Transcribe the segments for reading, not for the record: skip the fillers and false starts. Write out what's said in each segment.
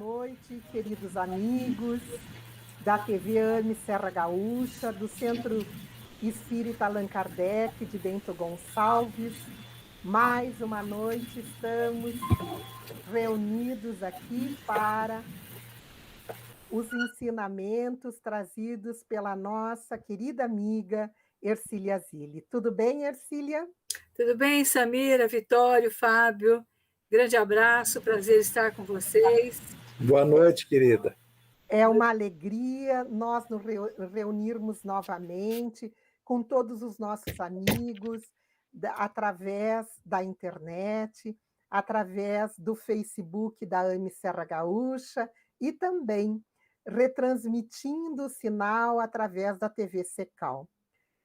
noite, queridos amigos da TV AME Serra Gaúcha, do Centro Espírita Allan Kardec de Bento Gonçalves. Mais uma noite estamos reunidos aqui para os ensinamentos trazidos pela nossa querida amiga Ercília Zilli. Tudo bem, Ercília? Tudo bem, Samira, Vitório, Fábio? Grande abraço, prazer estar com vocês. Boa noite, querida. É uma alegria nós nos reunirmos novamente com todos os nossos amigos, através da internet, através do Facebook da AME Serra Gaúcha e também retransmitindo o sinal através da TV Secal.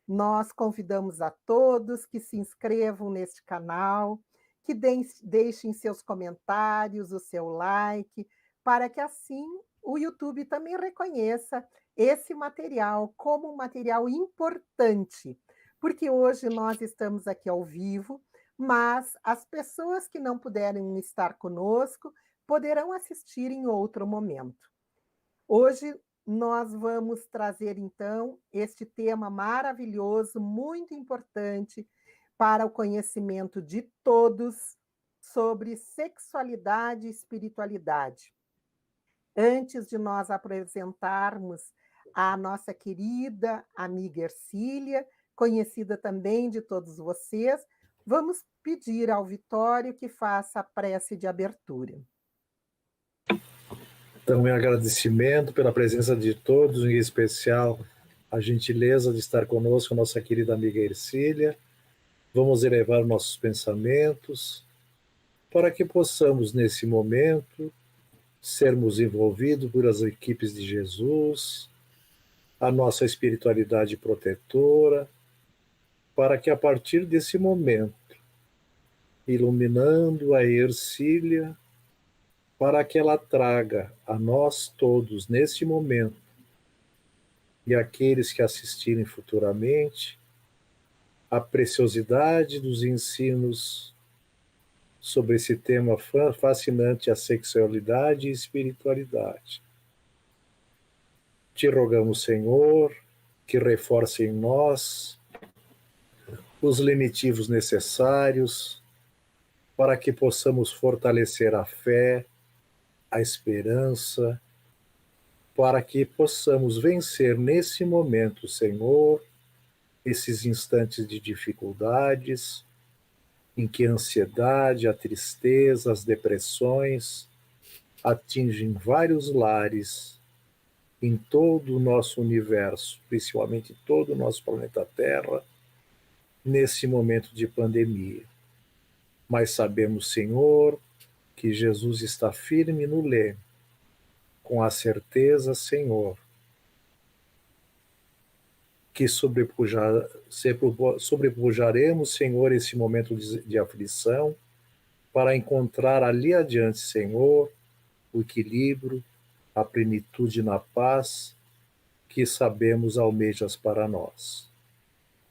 Nós convidamos a todos que se inscrevam neste canal, que deixem seus comentários, o seu like, para que assim o YouTube também reconheça esse material como um material importante, porque hoje nós estamos aqui ao vivo, mas as pessoas que não puderem estar conosco poderão assistir em outro momento. Hoje nós vamos trazer, então, este tema maravilhoso, muito importante para o conhecimento de todos sobre sexualidade e espiritualidade. Antes de nós apresentarmos a nossa querida amiga Ercília, conhecida também de todos vocês, vamos pedir ao Vitório que faça a prece de abertura. Então, em agradecimento pela presença de todos, em especial a gentileza de estar conosco, nossa querida amiga Ercília. Vamos elevar nossos pensamentos para que possamos, nesse momento, sermos envolvidos por as equipes de Jesus, a nossa espiritualidade protetora, para que a partir desse momento, iluminando a Ercília, para que ela traga a nós todos, neste momento, e aqueles que assistirem futuramente, a preciosidade dos ensinos sobre esse tema fascinante, a sexualidade e espiritualidade. Te rogamos, Senhor, que reforce em nós os lenitivos necessários para que possamos fortalecer a fé, a esperança, para que possamos vencer nesse momento, Senhor, esses instantes de dificuldades, em que a ansiedade, a tristeza, as depressões atingem vários lares em todo o nosso universo, principalmente todo o nosso planeta Terra, nesse momento de pandemia. Mas sabemos, Senhor, que Jesus está firme no leme, com a certeza, Senhor, que sobrepujaremos, Senhor, esse momento de aflição, para encontrar ali adiante, Senhor, o equilíbrio, a plenitude na paz que sabemos almejas para nós.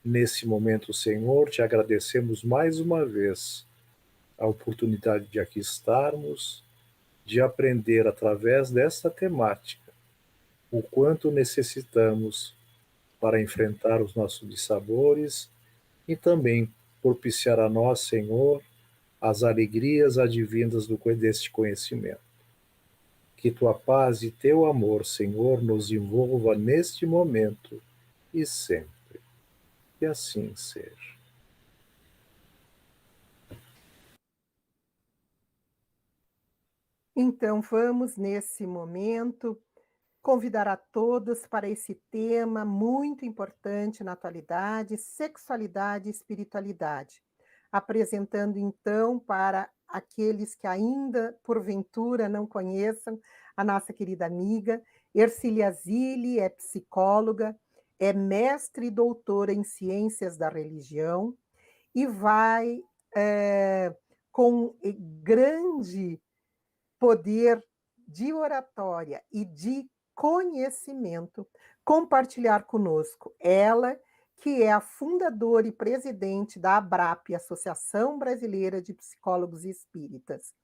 Nesse momento, Senhor, te agradecemos mais uma vez a oportunidade de aqui estarmos, de aprender através desta temática o quanto necessitamos para enfrentar os nossos dissabores e também propiciar a nós, Senhor, as alegrias advindas deste conhecimento. Que tua paz e teu amor, Senhor, nos envolva neste momento e sempre. E assim seja. Então, vamos, nesse momento, convidar a todos para esse tema muito importante na atualidade, sexualidade e espiritualidade. Apresentando, então, para aqueles que ainda, porventura, não conheçam, a nossa querida amiga, Ercília Zilli é psicóloga, é mestre e doutora em Ciências da Religião e vai, com grande poder de oratória e de conhecimento, compartilhar conosco. Ela, que é a fundadora e presidente da ABRAP, Associação Brasileira de Psicólogos Espíritas.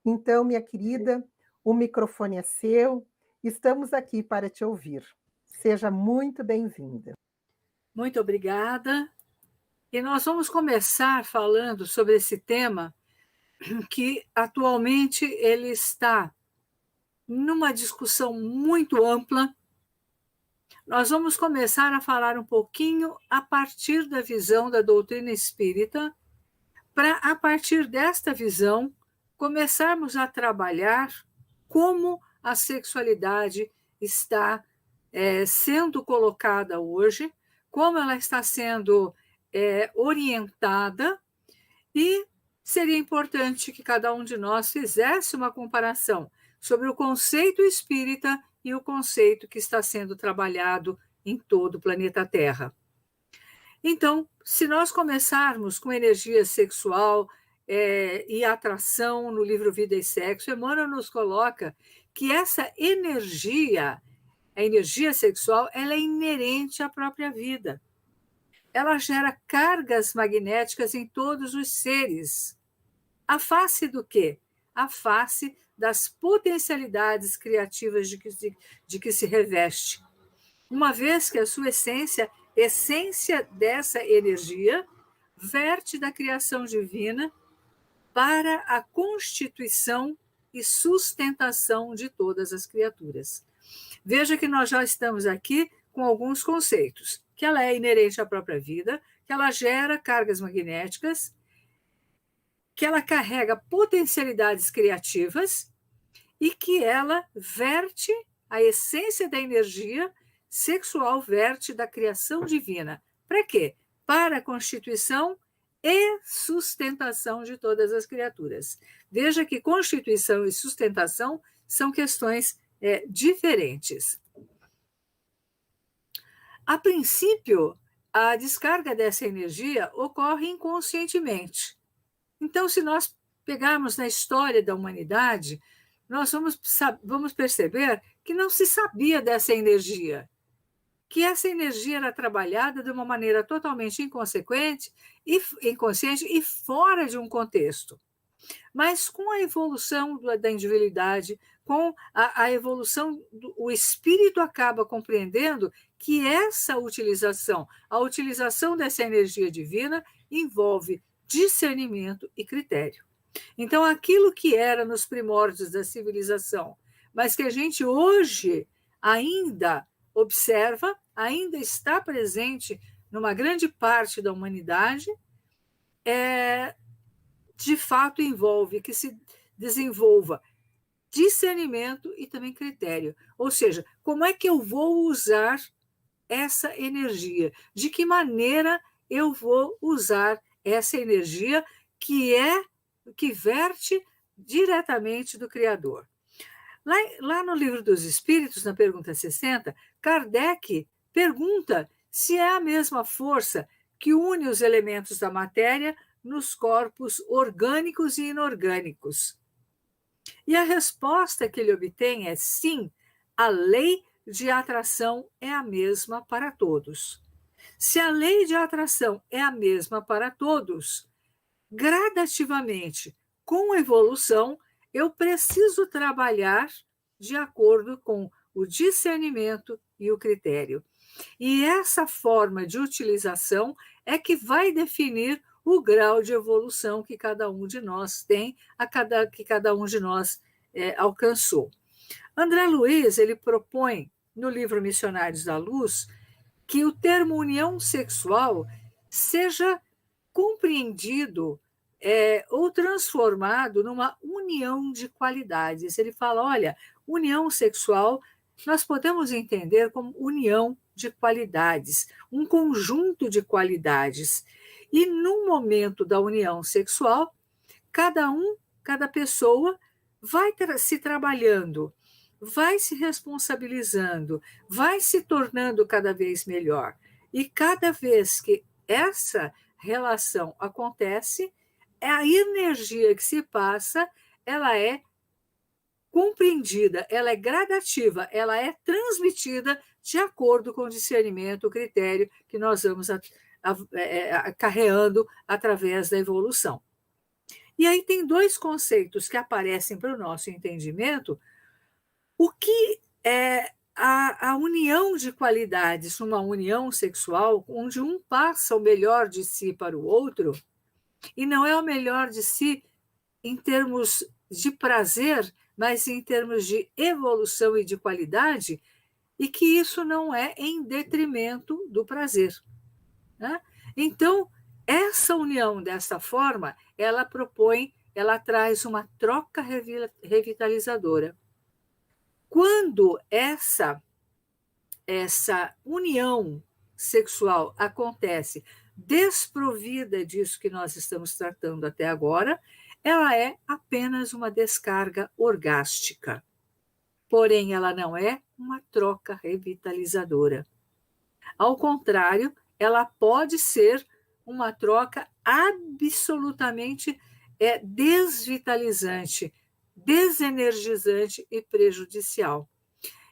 Então, minha querida, O microfone é seu, estamos aqui para te ouvir. Seja muito bem-vinda. Muito obrigada. E nós vamos começar falando sobre esse tema que atualmente ele está numa discussão muito ampla. Nós vamos começar a falar um pouquinho a partir da visão da doutrina espírita, para, a partir desta visão, começarmos a trabalhar como a sexualidade está sendo colocada hoje, como ela está sendo orientada, e seria importante que cada um de nós fizesse uma comparação sobre o conceito espírita e o conceito que está sendo trabalhado em todo o planeta Terra. Então, se nós começarmos com energia sexual e atração no livro Vida e Sexo, Emmanuel nos coloca que essa energia, a energia sexual, ela é inerente à própria vida. Ela gera cargas magnéticas em todos os seres. A face do quê? A face das potencialidades criativas de que se reveste. Uma vez que a sua essência dessa energia, verte da criação divina para a constituição e sustentação de todas as criaturas. Veja que nós já estamos aqui com alguns conceitos, que ela é inerente à própria vida, que ela gera cargas magnéticas, que ela carrega potencialidades criativas e que ela verte a essência da energia sexual, verte da criação divina. Para quê? Para a constituição e sustentação de todas as criaturas. Veja que constituição e sustentação são questões diferentes. A princípio, a descarga dessa energia ocorre inconscientemente. Então, se nós pegarmos na história da humanidade, nós vamos perceber que não se sabia dessa energia, que essa energia era trabalhada de uma maneira totalmente inconsciente e fora de um contexto. Mas com a evolução da individualidade, com a evolução, o espírito acaba compreendendo que essa utilização, a utilização dessa energia divina, envolve discernimento e critério. Então, aquilo que era nos primórdios da civilização, mas que a gente hoje ainda observa, ainda está presente numa grande parte da humanidade, de fato envolve que se desenvolva discernimento e também critério. Ou seja, como é que eu vou usar essa energia? De que maneira eu vou usar essa energia que verte diretamente do Criador? Lá no Livro dos Espíritos, na pergunta 60, Kardec pergunta se é a mesma força que une os elementos da matéria nos corpos orgânicos e inorgânicos. E a resposta que ele obtém é sim, a lei de atração é a mesma para todos. Se a lei de atração é a mesma para todos, gradativamente, com evolução, eu preciso trabalhar de acordo com o discernimento e o critério. E essa forma de utilização é que vai definir o grau de evolução que cada um de nós tem, que cada um de nós alcançou. André Luiz, ele propõe, no livro Missionários da Luz, que o termo união sexual seja compreendido ou transformado numa união de qualidades. Ele fala, olha, união sexual nós podemos entender como união de qualidades, um conjunto de qualidades. E no momento da união sexual, cada pessoa vai se trabalhando, vai se responsabilizando, vai se tornando cada vez melhor. E cada vez que essa relação acontece, a energia que se passa, ela é compreendida, ela é gradativa, ela é transmitida de acordo com o discernimento, o critério que nós vamos acarreando através da evolução. E aí tem dois conceitos que aparecem para o nosso entendimento O que é a união de qualidades, uma união sexual, onde um passa o melhor de si para o outro, e não é o melhor de si em termos de prazer, mas em termos de evolução e de qualidade, e que isso não é em detrimento do prazer, né? Então, essa união dessa forma, ela traz uma troca revitalizadora. Quando essa união sexual acontece desprovida disso que nós estamos tratando até agora, ela é apenas uma descarga orgástica. Porém, ela não é uma troca revitalizadora. Ao contrário, ela pode ser uma troca absolutamente desvitalizante, desenergizante e prejudicial.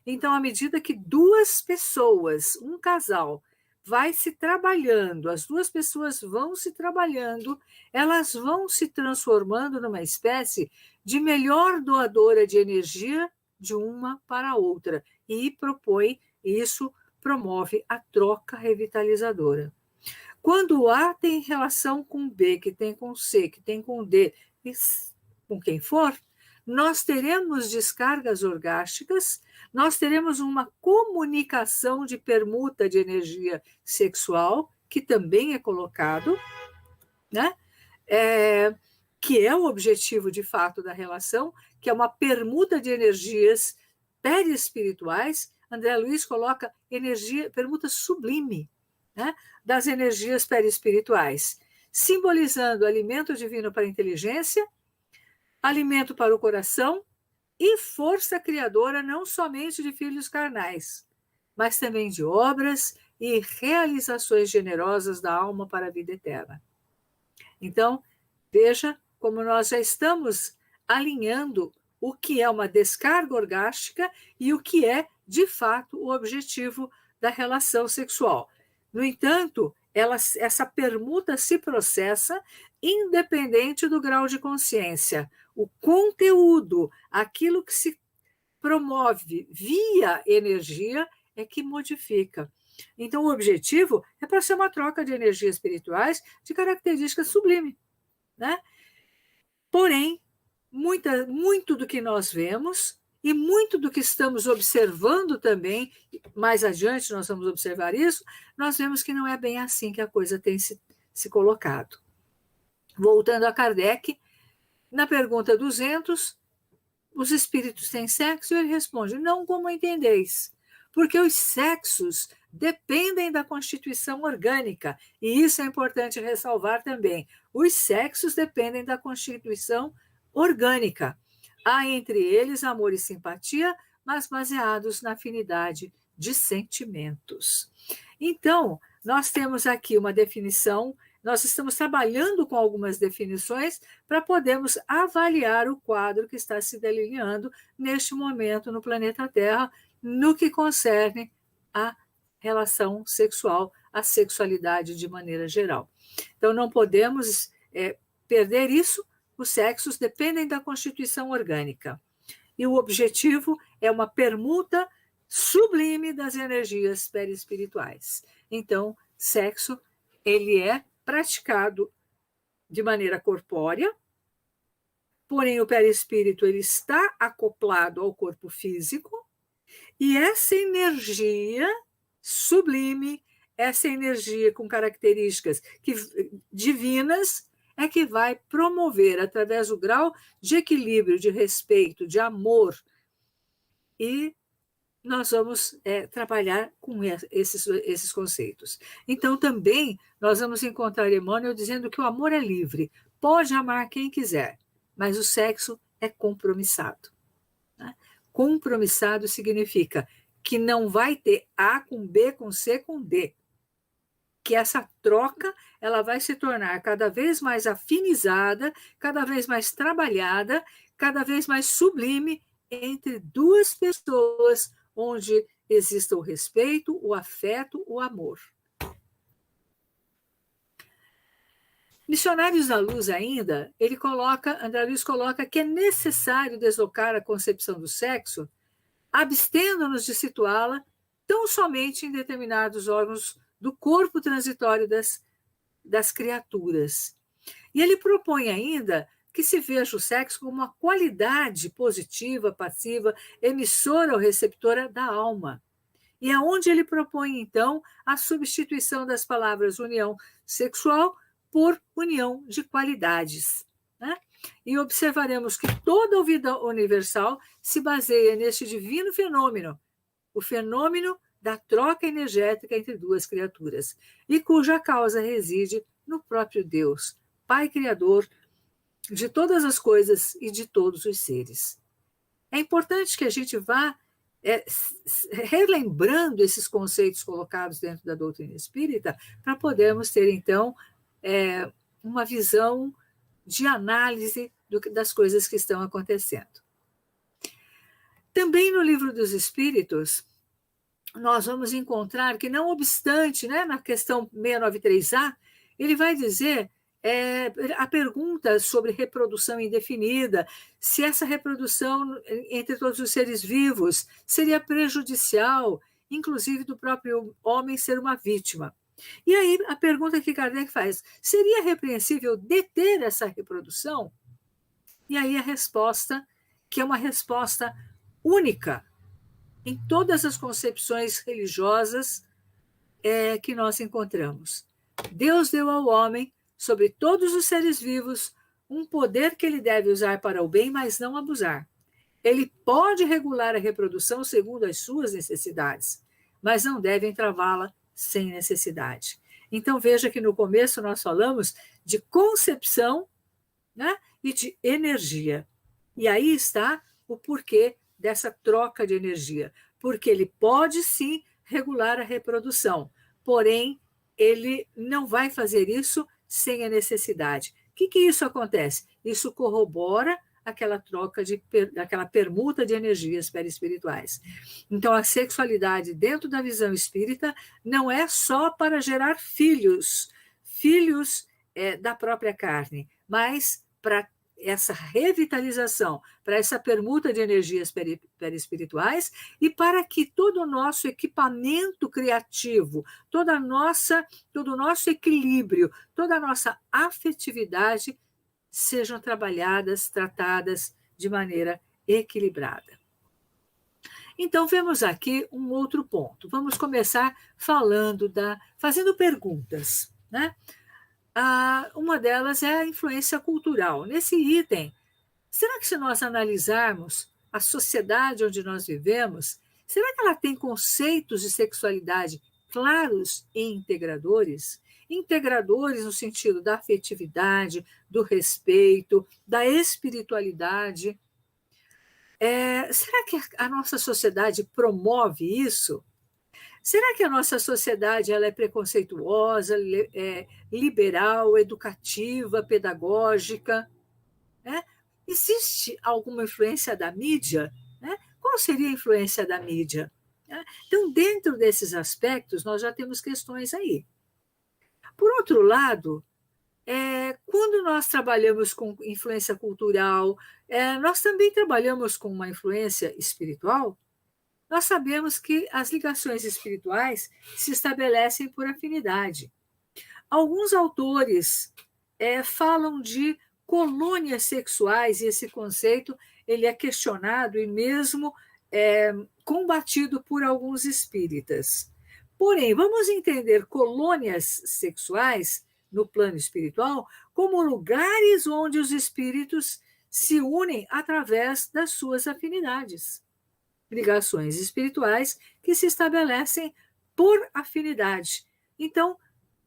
Então, à medida que duas pessoas, um casal, vai se trabalhando, as duas pessoas vão se trabalhando, elas vão se transformando numa espécie de melhor doadora de energia de uma para a outra. E isso promove a troca revitalizadora. Quando o A tem relação com B, que tem com C, que tem com D, com quem for, nós teremos descargas orgásticas, nós teremos uma comunicação de permuta de energia sexual, que também é colocado, né? Que é o objetivo de fato da relação, que é uma permuta de energias perispirituais. André Luiz coloca permuta sublime, né, das energias perispirituais, simbolizando alimento divino para a inteligência, alimento para o coração e força criadora não somente de filhos carnais, mas também de obras e realizações generosas da alma para a vida eterna. Então, veja como nós já estamos alinhando o que é uma descarga orgástica e o que é, de fato, o objetivo da relação sexual. No entanto, essa permuta se processa independente do grau de consciência. O conteúdo, aquilo que se promove via energia, é que modifica. Então, o objetivo é para ser uma troca de energias espirituais de características sublimes, né? Porém, muito do que nós vemos e muito do que estamos observando também, mais adiante nós vamos observar isso, nós vemos que não é bem assim que a coisa tem se colocado. Voltando a Kardec, na pergunta 200, os espíritos têm sexo? E ele responde, não como entendeis, porque os sexos dependem da constituição orgânica, e isso é importante ressalvar também. Os sexos dependem da constituição orgânica. Há entre eles amor e simpatia, mas baseados na afinidade de sentimentos. Então, nós temos aqui uma definição, nós estamos trabalhando com algumas definições para podermos avaliar o quadro que está se delineando neste momento no planeta Terra, no que concerne a relação sexual, a sexualidade de maneira geral. Então, não podemos perder isso. Os sexos dependem da constituição orgânica. E o objetivo é uma permuta sublime das energias perispirituais. Então, sexo, ele é praticado de maneira corpórea, porém o perispírito ele está acoplado ao corpo físico, e essa energia sublime, essa energia com características divinas, é que vai promover, através do grau de equilíbrio, de respeito, de amor, e nós vamos trabalhar com esses conceitos. Então, também, nós vamos encontrar Emmanuel dizendo que o amor é livre, pode amar quem quiser, mas o sexo é compromissado. Né? Compromissado significa que não vai ter A com B, com C, com D. Que essa troca ela vai se tornar cada vez mais afinizada, cada vez mais trabalhada, cada vez mais sublime entre duas pessoas, onde exista o respeito, o afeto, o amor. Missionários da Luz ainda, André Luiz coloca que é necessário deslocar a concepção do sexo abstendo-nos de situá-la tão somente em determinados órgãos do corpo transitório das criaturas. E ele propõe ainda que se veja o sexo como uma qualidade positiva, passiva, emissora ou receptora da alma. E é onde ele propõe, então, a substituição das palavras união sexual por união de qualidades, né? E observaremos que toda a vida universal se baseia neste divino fenômeno, o fenômeno da troca energética entre duas criaturas, e cuja causa reside no próprio Deus, Pai Criador de todas as coisas e de todos os seres. É importante que a gente vá relembrando esses conceitos colocados dentro da doutrina espírita para podermos ter, então, uma visão de análise das coisas que estão acontecendo. Também no Livro dos Espíritos, nós vamos encontrar que, não obstante, né, na questão 693A, ele vai dizer a pergunta sobre reprodução indefinida, se essa reprodução entre todos os seres vivos seria prejudicial, inclusive do próprio homem ser uma vítima. E aí a pergunta que Kardec faz, seria repreensível deter essa reprodução? E aí a resposta, que é uma resposta única em todas as concepções religiosas que nós encontramos. Deus deu ao homem, sobre todos os seres vivos, um poder que ele deve usar para o bem, mas não abusar. Ele pode regular a reprodução segundo as suas necessidades, mas não deve entravá-la sem necessidade. Então, veja que no começo nós falamos de concepção, né, e de energia. E aí está o porquê dessa troca de energia. Porque ele pode, sim, regular a reprodução, porém, ele não vai fazer isso sem a necessidade. O que isso acontece? Isso corrobora aquela troca, aquela permuta de energias perispirituais. Então, a sexualidade dentro da visão espírita não é só para gerar filhos da própria carne, mas para essa revitalização, para essa permuta de energias perispirituais e para que todo o nosso equipamento criativo, todo o nosso equilíbrio, toda a nossa afetividade sejam trabalhadas, tratadas de maneira equilibrada. Então, vemos aqui um outro ponto. Vamos começar fazendo perguntas, né? Uma delas é a influência cultural. Nesse item, será que se nós analisarmos a sociedade onde nós vivemos, será que ela tem conceitos de sexualidade claros e integradores? Integradores no sentido da afetividade, do respeito, da espiritualidade. Será que a nossa sociedade promove isso? Será que a nossa sociedade ela é preconceituosa, liberal, educativa, pedagógica? Né? Existe alguma influência da mídia? Né? Qual seria a influência da mídia? Então, dentro desses aspectos, nós já temos questões aí. Por outro lado, quando nós trabalhamos com influência cultural, nós também trabalhamos com uma influência espiritual. Nós sabemos que as ligações espirituais se estabelecem por afinidade. Alguns autores falam de colônias sexuais, e esse conceito ele é questionado e mesmo combatido por alguns espíritas. Porém, vamos entender colônias sexuais no plano espiritual como lugares onde os espíritos se unem através das suas afinidades. Ligações espirituais que se estabelecem por afinidade. Então,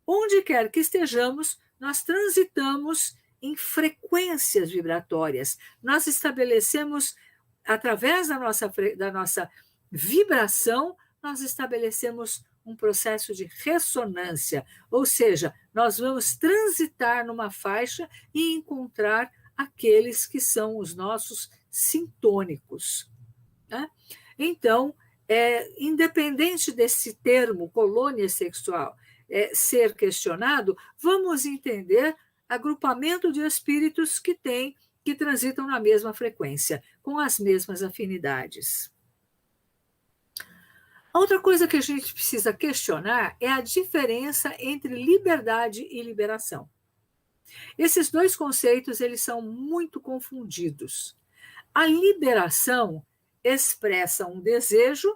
onde quer que estejamos, nós transitamos em frequências vibratórias. Nós estabelecemos, através da nossa vibração, nós estabelecemos um processo de ressonância, ou seja, nós vamos transitar numa faixa e encontrar aqueles que são os nossos sintônicos. Né? Então, independente desse termo, colônia sexual, ser questionado, vamos entender agrupamento de espíritos que transitam na mesma frequência, com as mesmas afinidades. A outra coisa que a gente precisa questionar é a diferença entre liberdade e liberação. Esses dois conceitos, eles são muito confundidos. A liberação expressa um desejo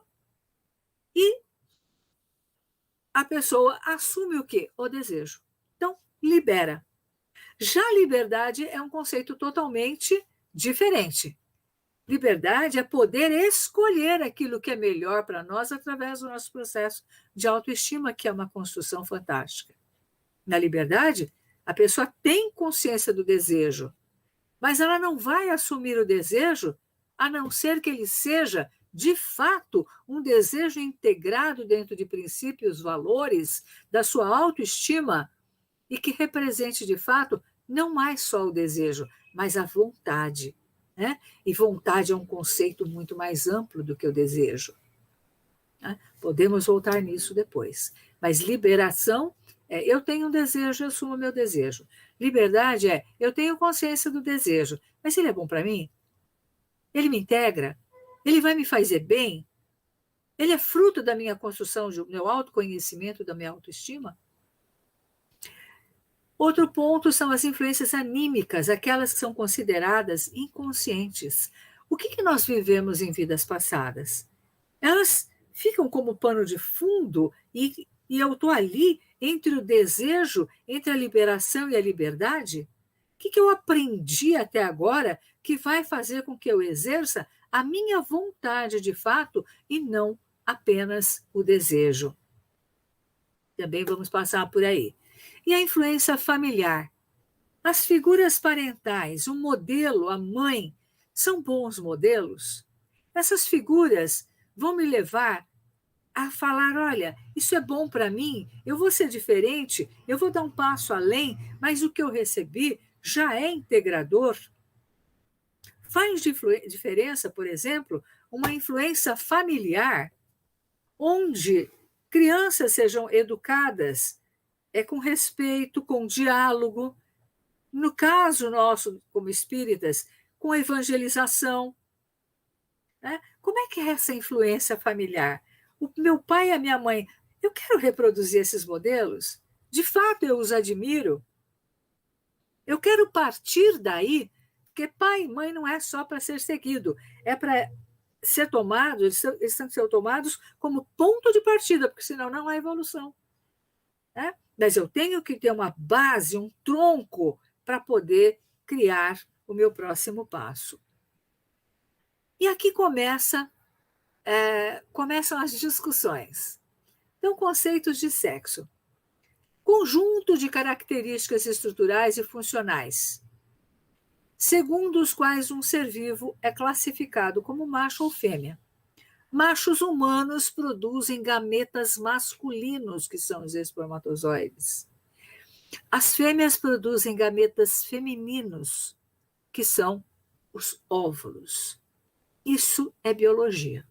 e a pessoa assume o quê? O desejo. Então, libera. Já a liberdade é um conceito totalmente diferente. Liberdade é poder escolher aquilo que é melhor para nós através do nosso processo de autoestima, que é uma construção fantástica. Na liberdade, a pessoa tem consciência do desejo, mas ela não vai assumir o desejo a não ser que ele seja, de fato, um desejo integrado dentro de princípios, valores da sua autoestima e que represente, de fato, não mais só o desejo, mas a vontade. Né? E vontade é um conceito muito mais amplo do que o desejo. Né? Podemos voltar nisso depois. Mas liberação é eu tenho um desejo, eu assumo meu desejo. Liberdade é eu tenho consciência do desejo, mas ele é bom para mim? Ele me integra? Ele vai me fazer bem? Ele é fruto da minha construção, do meu autoconhecimento, da minha autoestima? Outro ponto são as influências anímicas, aquelas que são consideradas inconscientes. O que nós vivemos em vidas passadas? Elas ficam como pano de fundo e eu estou ali entre o desejo, entre a liberação e a liberdade? O que eu aprendi até agora que vai fazer com que eu exerça a minha vontade de fato e não apenas o desejo? Também vamos passar por aí. E a influência familiar. As figuras parentais, o modelo, a mãe, são bons modelos? Essas figuras vão me levar a falar, olha, isso é bom para mim, eu vou ser diferente, eu vou dar um passo além, mas o que eu recebi já é integrador. Faz diferença, por exemplo, uma influência familiar, onde crianças sejam educadas com respeito, com diálogo. No caso nosso, como espíritas, com evangelização. Né? Como é que é essa influência familiar? O meu pai e a minha mãe, eu quero reproduzir esses modelos? De fato, eu os admiro. Eu quero partir daí, porque pai e mãe não é só para ser seguido, é para ser tomado, eles têm que ser tomados como ponto de partida, porque senão não há evolução. Né? Mas eu tenho que ter uma base, um tronco, para poder criar o meu próximo passo. E aqui começam as discussões. Então, conceitos de sexo. Conjunto de características estruturais e funcionais, segundo os quais um ser vivo é classificado como macho ou fêmea. Machos humanos produzem gametas masculinos, que são os espermatozoides. As fêmeas produzem gametas femininos, que são os óvulos. Isso é biologia.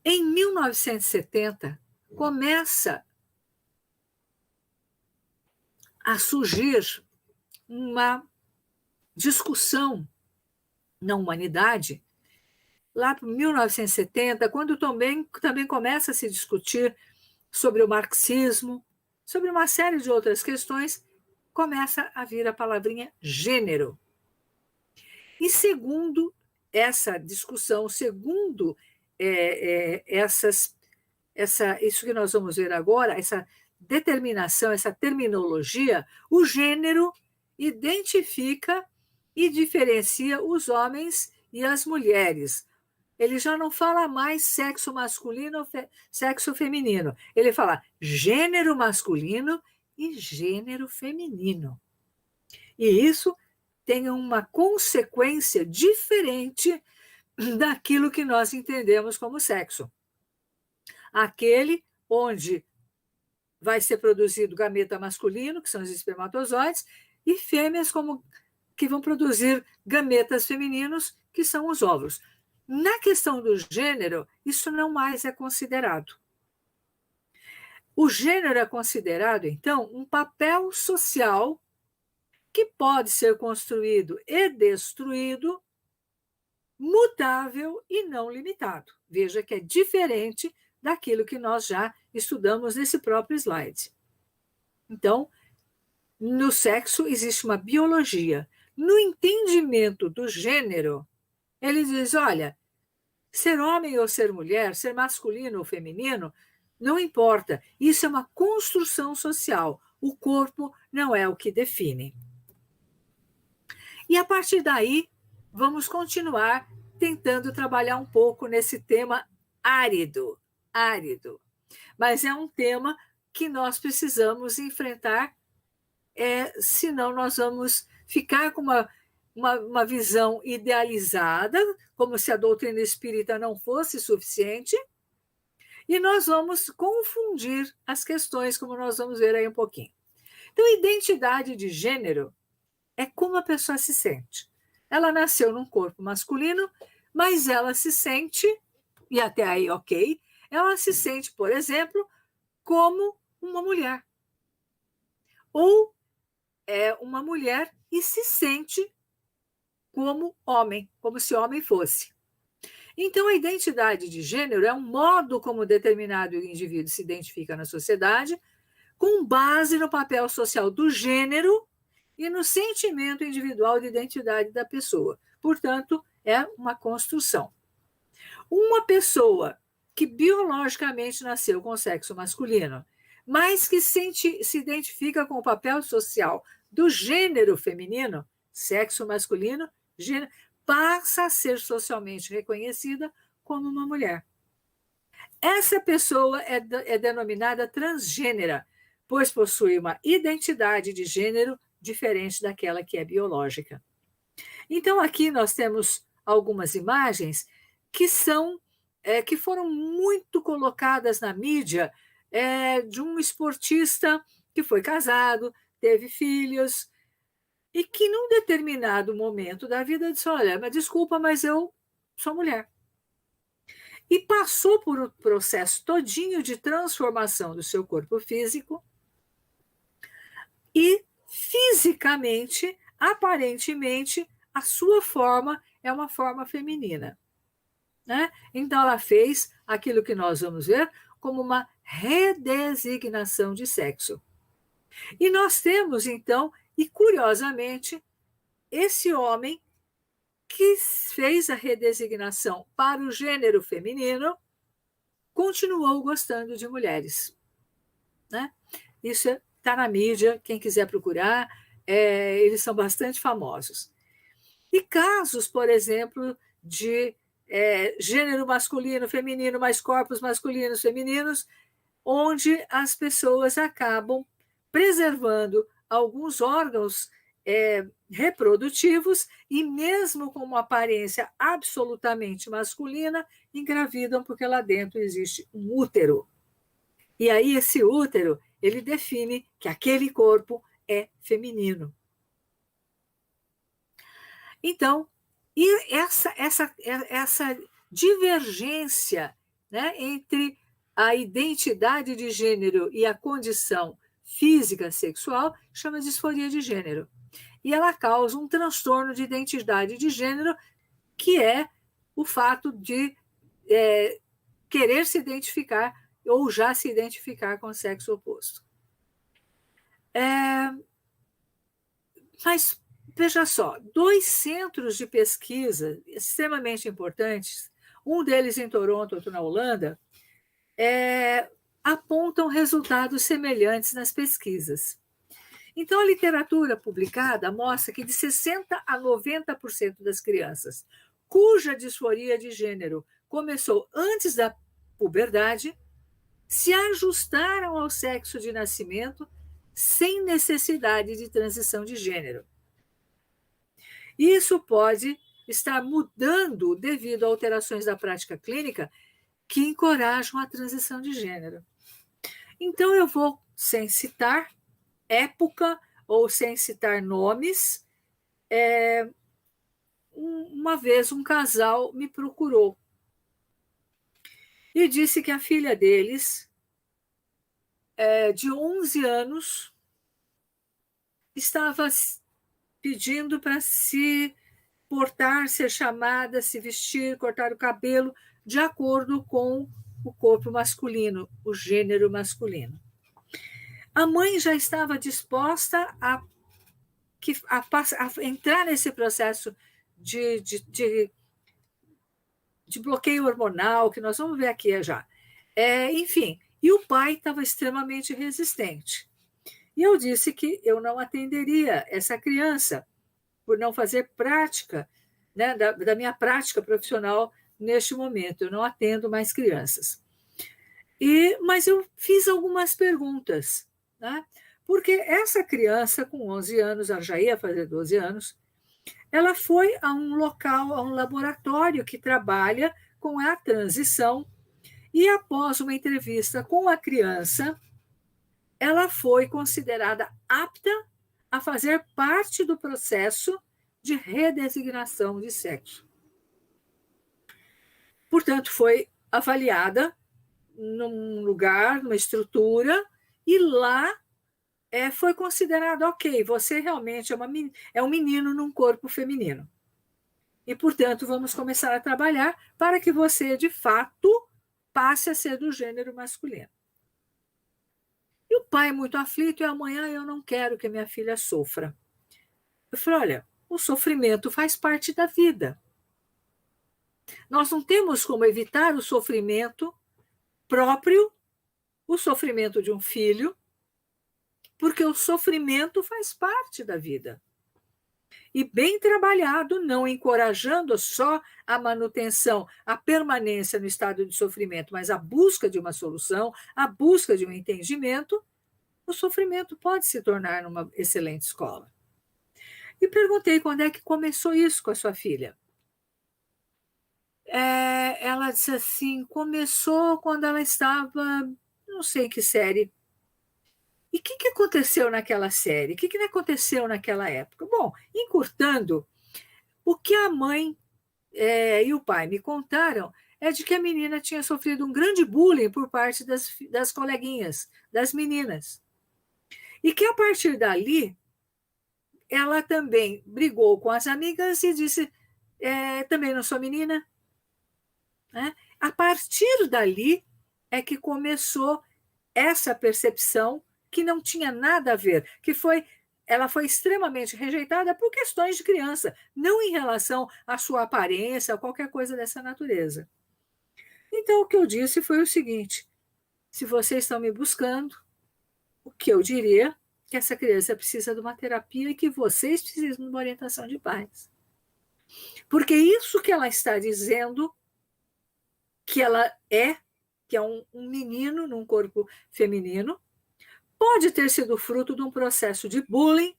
Em 1970, começa a surgir uma discussão na humanidade, lá para 1970, quando também começa a se discutir sobre o marxismo, sobre uma série de outras questões, começa a vir a palavrinha gênero. E segundo essa discussão, segundo isso que nós vamos ver agora, essa determinação, essa terminologia, o gênero identifica e diferencia os homens e as mulheres. Ele já não fala mais sexo masculino ou sexo feminino. Ele fala gênero masculino e gênero feminino. E isso tem uma consequência diferente daquilo que nós entendemos como sexo. Aquele onde vai ser produzido gameta masculino, que são os espermatozoides, e fêmeas que vão produzir gametas femininos, que são os óvulos. Na questão do gênero, isso não mais é considerado. O gênero é considerado, então, um papel social que pode ser construído e destruído, mutável e não limitado. Veja que é diferente daquilo que nós já estudamos nesse próprio slide. Então, no sexo existe uma biologia. No entendimento do gênero, ele diz, olha, ser homem ou ser mulher, ser masculino ou feminino, não importa. Isso é uma construção social. O corpo não é o que define. E a partir daí, vamos continuar tentando trabalhar um pouco nesse tema árido. Mas é um tema que nós precisamos enfrentar, senão nós vamos ficar com uma visão idealizada, como se a doutrina espírita não fosse suficiente, e nós vamos confundir as questões, como nós vamos ver aí um pouquinho. Então, identidade de gênero é como a pessoa se sente. Ela nasceu num corpo masculino, mas ela se sente, e até aí ok, ela se sente, por exemplo, como uma mulher. Ou é uma mulher e se sente como homem, como se homem fosse. Então, a identidade de gênero é um modo como determinado indivíduo se identifica na sociedade, com base no papel social do gênero e no sentimento individual de identidade da pessoa. Portanto, é uma construção. Uma pessoa que biologicamente nasceu com o sexo masculino, mas que se identifica com o papel social do gênero feminino, sexo masculino, gênero, passa a ser socialmente reconhecida como uma mulher. Essa pessoa é denominada transgênera, pois possui uma identidade de gênero diferente daquela que é biológica. Então, aqui nós temos algumas imagens que foram muito colocadas na mídia, de um esportista que foi casado, teve filhos, e que num determinado momento da vida disse, olha, mas desculpa, mas eu sou mulher. E passou por um processo todinho de transformação do seu corpo físico e, fisicamente, aparentemente, a sua forma é uma forma feminina. Né? Então, ela fez aquilo que nós vamos ver como uma redesignação de sexo. E nós temos, então, e curiosamente, esse homem que fez a redesignação para o gênero feminino continuou gostando de mulheres. Né? Isso está na mídia, quem quiser procurar, eles são bastante famosos. E casos, por exemplo, de gênero masculino, feminino, mais corpos masculinos, femininos, onde as pessoas acabam preservando alguns órgãos reprodutivos e mesmo com uma aparência absolutamente masculina, engravidam porque lá dentro existe um útero. E aí esse útero, ele define que aquele corpo é feminino. Então, e essa divergência, né, entre a identidade de gênero e a condição física sexual chama disforia de gênero. E ela causa um transtorno de identidade de gênero, que é o fato de querer se identificar ou já se identificar com o sexo oposto. Mas, veja só, 2 centros de pesquisa extremamente importantes, um deles em Toronto, outro na Holanda, apontam resultados semelhantes nas pesquisas. Então, a literatura publicada mostra que de 60% a 90% das crianças cuja disforia de gênero começou antes da puberdade se ajustaram ao sexo de nascimento sem necessidade de transição de gênero. Isso pode estar mudando devido a alterações da prática clínica que encorajam a transição de gênero. Então, eu vou, sem citar época ou sem citar nomes, uma vez um casal me procurou e disse que a filha deles, de 11 anos, estava pedindo para se portar, ser chamada, se vestir, cortar o cabelo de acordo com o corpo masculino, o gênero masculino. A mãe já estava disposta a entrar nesse processo de bloqueio hormonal, que nós vamos ver aqui já. Enfim, e o pai estava extremamente resistente. E eu disse que eu não atenderia essa criança por não fazer prática, né, da minha prática profissional neste momento. Eu não atendo mais crianças. Mas eu fiz algumas perguntas, né? Porque essa criança, com 11 anos, ela já ia fazer 12 anos, ela foi a um local, a um laboratório que trabalha com a transição, e após uma entrevista com a criança, ela foi considerada apta a fazer parte do processo de redesignação de sexo. Portanto, foi avaliada num lugar, numa estrutura, e lá foi considerado, ok, você realmente é um menino num corpo feminino. E, portanto, vamos começar a trabalhar para que você, de fato, passe a ser do gênero masculino. E o pai, muito aflito, e amanhã eu não quero que minha filha sofra. Eu falei, olha, o sofrimento faz parte da vida. Nós não temos como evitar o sofrimento próprio, o sofrimento de um filho, porque o sofrimento faz parte da vida. E bem trabalhado, não encorajando só a manutenção, a permanência no estado de sofrimento, mas a busca de uma solução, a busca de um entendimento, o sofrimento pode se tornar uma excelente escola. E perguntei quando é que começou isso com a sua filha. Ela disse assim, começou quando ela estava, não sei em que série. E o que aconteceu naquela série? O que aconteceu naquela época? Bom, encurtando, o que a mãe e o pai me contaram é de que a menina tinha sofrido um grande bullying por parte das coleguinhas, das meninas. E que, a partir dali, ela também brigou com as amigas e disse, também não sou menina. Né? A partir dali é que começou essa percepção que não tinha nada a ver, ela foi extremamente rejeitada por questões de criança, não em relação à sua aparência ou qualquer coisa dessa natureza. Então, o que eu disse foi o seguinte, se vocês estão me buscando, o que eu diria que essa criança precisa de uma terapia e que vocês precisam de uma orientação de pais. Porque isso que ela está dizendo, que ela que é um menino num corpo feminino, pode ter sido fruto de um processo de bullying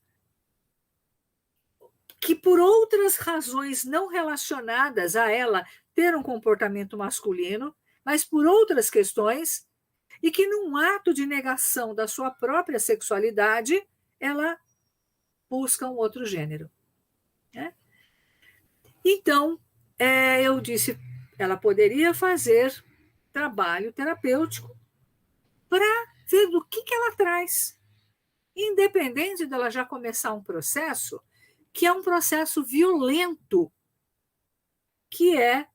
que, por outras razões não relacionadas a ela ter um comportamento masculino, mas por outras questões, e que, num ato de negação da sua própria sexualidade, ela busca um outro gênero. Né? Então, eu disse, ela poderia fazer trabalho terapêutico para ver do que ela traz, independente dela já começar um processo que é um processo violento, que é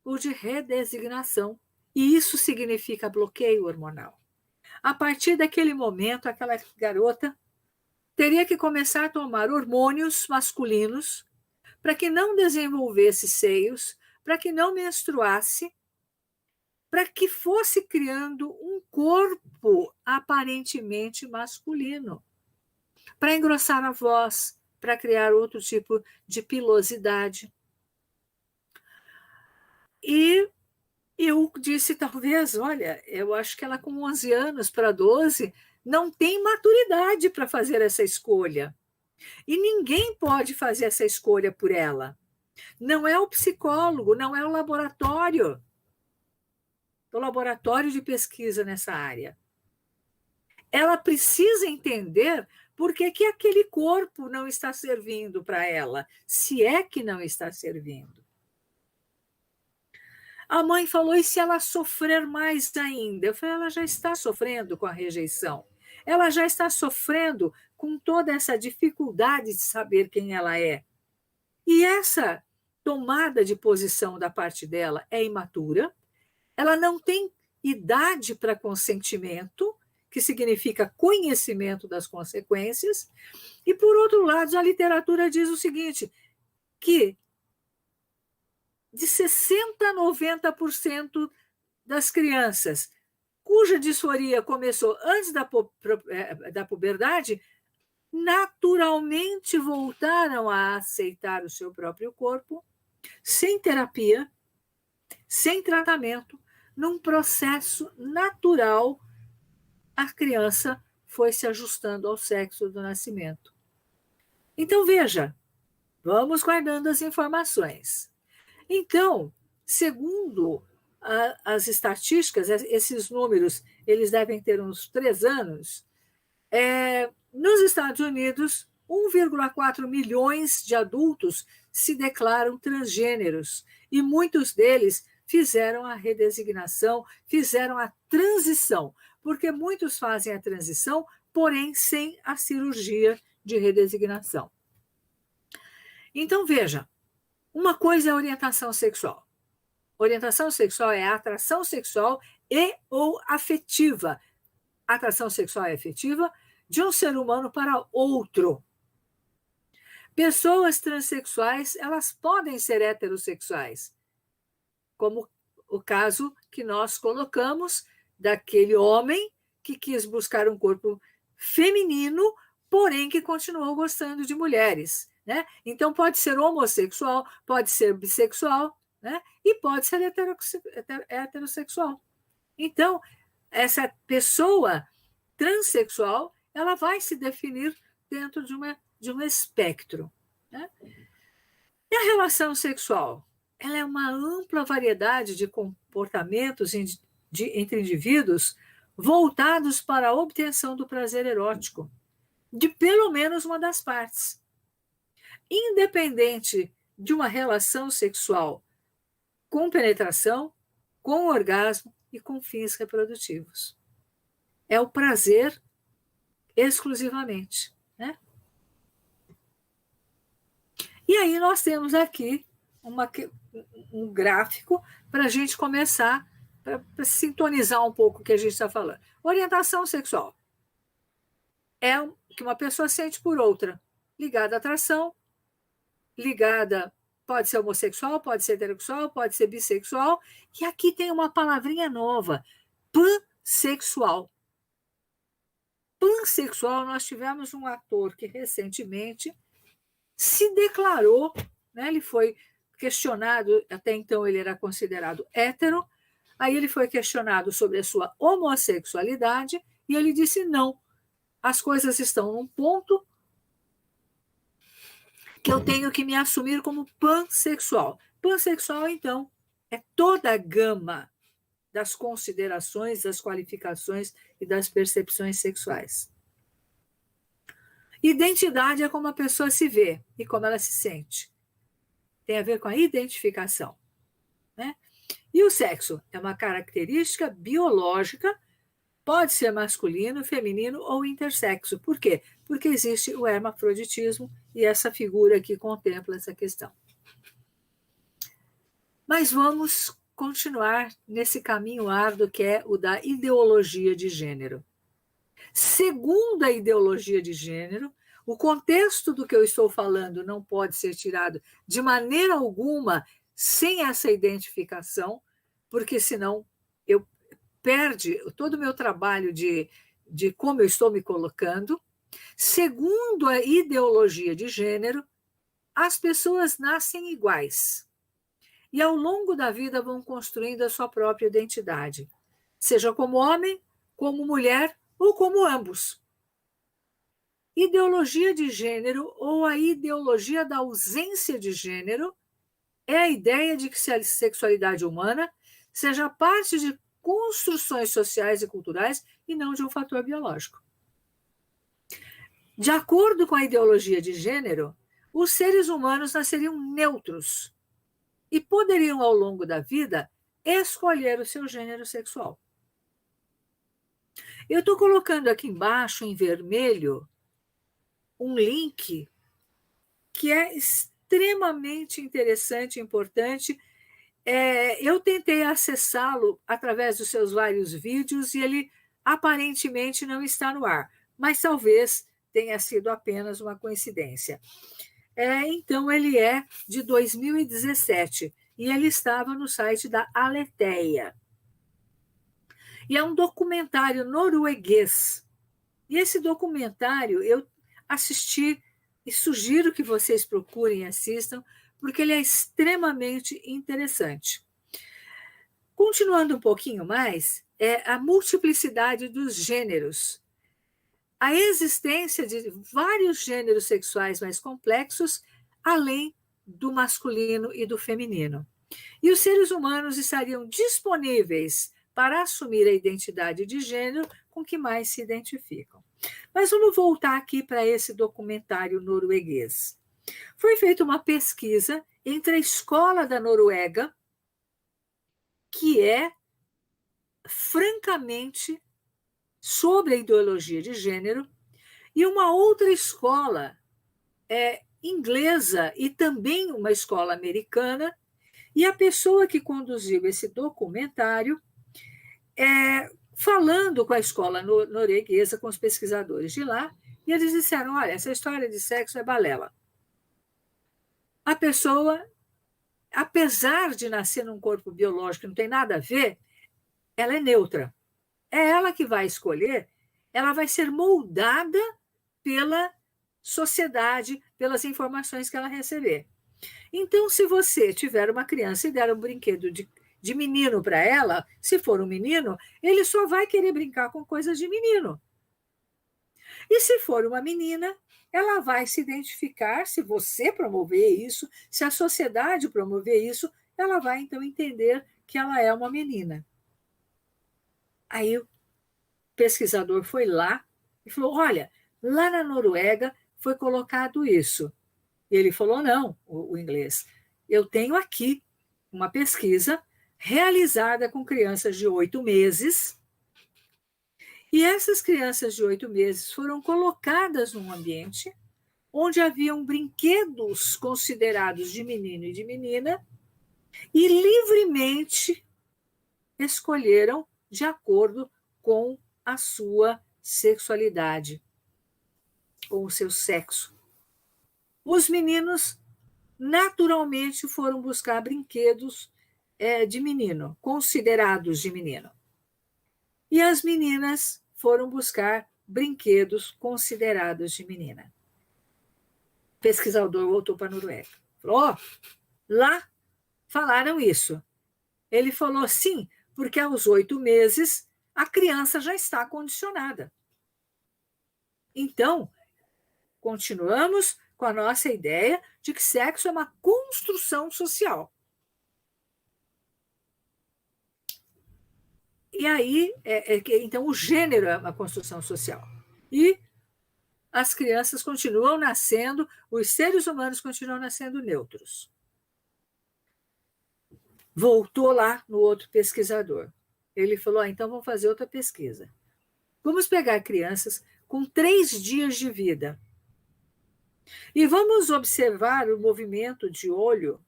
o de redesignação. E isso significa bloqueio hormonal. A partir daquele momento, aquela garota teria que começar a tomar hormônios masculinos para que não desenvolvesse seios, para que não menstruasse, para que fosse criando um corpo aparentemente masculino, para engrossar a voz, para criar outro tipo de pilosidade. E eu disse, talvez, olha, eu acho que ela com 11 anos para 12 não tem maturidade para fazer essa escolha. E ninguém pode fazer essa escolha por ela. Não é o psicólogo, não é o laboratório de pesquisa nessa área. Ela precisa entender por que aquele corpo não está servindo para ela, se é que não está servindo. A mãe falou, e se ela sofrer mais ainda? Eu falei, ela já está sofrendo com a rejeição. Ela já está sofrendo com toda essa dificuldade de saber quem ela é. E essa tomada de posição da parte dela é imatura, ela não tem idade para consentimento, que significa conhecimento das consequências, e, por outro lado, a literatura diz o seguinte, que de 60% a 90% das crianças cuja disforia começou antes da puberdade, naturalmente voltaram a aceitar o seu próprio corpo, sem terapia, sem tratamento, num processo natural, a criança foi se ajustando ao sexo do nascimento. Então, veja, vamos guardando as informações. Então, segundo as estatísticas, esses números, eles devem ter uns 3 anos, nos Estados Unidos, 1,4 milhões de adultos se declaram transgêneros, e muitos deles fizeram a redesignação, fizeram a transição, porque muitos fazem a transição, porém sem a cirurgia de redesignação. Então, veja, uma coisa é orientação sexual. Orientação sexual é atração sexual e ou afetiva. Atração sexual e afetiva de um ser humano para outro. Pessoas transexuais, elas podem ser heterossexuais, como o caso que nós colocamos daquele homem que quis buscar um corpo feminino, porém que continuou gostando de mulheres, né? Então pode ser homossexual, pode ser bissexual, né? E pode ser heterossexual. Então, essa pessoa transexual, ela vai se definir dentro de um espectro, né? E a relação sexual? Ela é uma ampla variedade de comportamentos entre indivíduos voltados para a obtenção do prazer erótico, de pelo menos uma das partes. Independente de uma relação sexual com penetração, com orgasmo e com fins reprodutivos. É o prazer exclusivamente, né? E aí nós temos aqui um gráfico para a gente começar, para sintonizar um pouco o que a gente está falando. Orientação sexual é o que uma pessoa sente por outra, ligada à atração, ligada, pode ser homossexual, pode ser heterossexual, pode ser bissexual, e aqui tem uma palavrinha nova, pansexual. Pansexual, nós tivemos um ator que recentemente se declarou, né, ele foi questionado, até então ele era considerado hétero, aí ele foi questionado sobre a sua homossexualidade e ele disse não, as coisas estão num ponto que eu tenho que me assumir como pansexual. Pansexual, então, é toda a gama das considerações, das qualificações e das percepções sexuais. Identidade é como a pessoa se vê e como ela se sente. Tem a ver com a identificação, né? E o sexo é uma característica biológica, pode ser masculino, feminino ou intersexo. Por quê? Porque existe o hermafroditismo e essa figura aqui contempla essa questão. Mas vamos continuar nesse caminho árduo que é o da ideologia de gênero. Segundo a ideologia de gênero, o contexto do que eu estou falando não pode ser tirado de maneira alguma sem essa identificação, porque senão eu perde todo o meu trabalho de como eu estou me colocando. Segundo a ideologia de gênero, as pessoas nascem iguais e ao longo da vida vão construindo a sua própria identidade, seja como homem, como mulher ou como ambos. Ideologia de gênero ou a ideologia da ausência de gênero é a ideia de que a sexualidade humana seja parte de construções sociais e culturais e não de um fator biológico. De acordo com a ideologia de gênero, os seres humanos nasceriam neutros e poderiam, ao longo da vida, escolher o seu gênero sexual. Eu estou colocando aqui embaixo, em vermelho, um link que é extremamente interessante e importante. Eu tentei acessá-lo através dos seus vários vídeos e ele aparentemente não está no ar, mas talvez tenha sido apenas uma coincidência. Então, ele é de 2017 e ele estava no site da Aletheia. E é um documentário norueguês. E esse documentário eu assisti e sugiro que vocês procurem e assistam, porque ele é extremamente interessante. Continuando um pouquinho mais, a multiplicidade dos gêneros. A existência de vários gêneros sexuais mais complexos, além do masculino e do feminino. E os seres humanos estariam disponíveis para assumir a identidade de gênero com que mais se identificam. Mas vamos voltar aqui para esse documentário norueguês. Foi feita uma pesquisa entre a escola da Noruega, que é francamente sobre a ideologia de gênero, e uma outra escola inglesa e também uma escola americana, e a pessoa que conduziu esse documentário falando com a escola norueguesa, com os pesquisadores de lá, e eles disseram, olha, essa história de sexo é balela. A pessoa, apesar de nascer num corpo biológico que não tem nada a ver, ela é neutra. É ela que vai escolher, ela vai ser moldada pela sociedade, pelas informações que ela receber. Então, se você tiver uma criança e der um brinquedo de menino para ela, se for um menino, ele só vai querer brincar com coisas de menino. E se for uma menina, ela vai se identificar, se você promover isso, se a sociedade promover isso, ela vai então entender que ela é uma menina. Aí o pesquisador foi lá e falou, olha, lá na Noruega foi colocado isso. E ele falou, não, o inglês, eu tenho aqui uma pesquisa realizada com crianças de 8 meses, e essas crianças de 8 meses foram colocadas num ambiente onde haviam brinquedos considerados de menino e de menina, e livremente escolheram de acordo com a sua sexualidade, com o seu sexo. Os meninos naturalmente foram buscar brinquedos de menino, considerados de menino. E as meninas foram buscar brinquedos considerados de menina. O pesquisador voltou para a Noruega. Falou, lá falaram isso. Ele falou, sim, porque aos 8 meses a criança já está condicionada. Então, continuamos com a nossa ideia de que sexo é uma construção social. E aí, então, o gênero é uma construção social. E as crianças continuam nascendo, os seres humanos continuam nascendo neutros. Voltou lá no outro pesquisador. Ele falou, então vamos fazer outra pesquisa. Vamos pegar crianças com 3 dias de vida e vamos observar o movimento de olho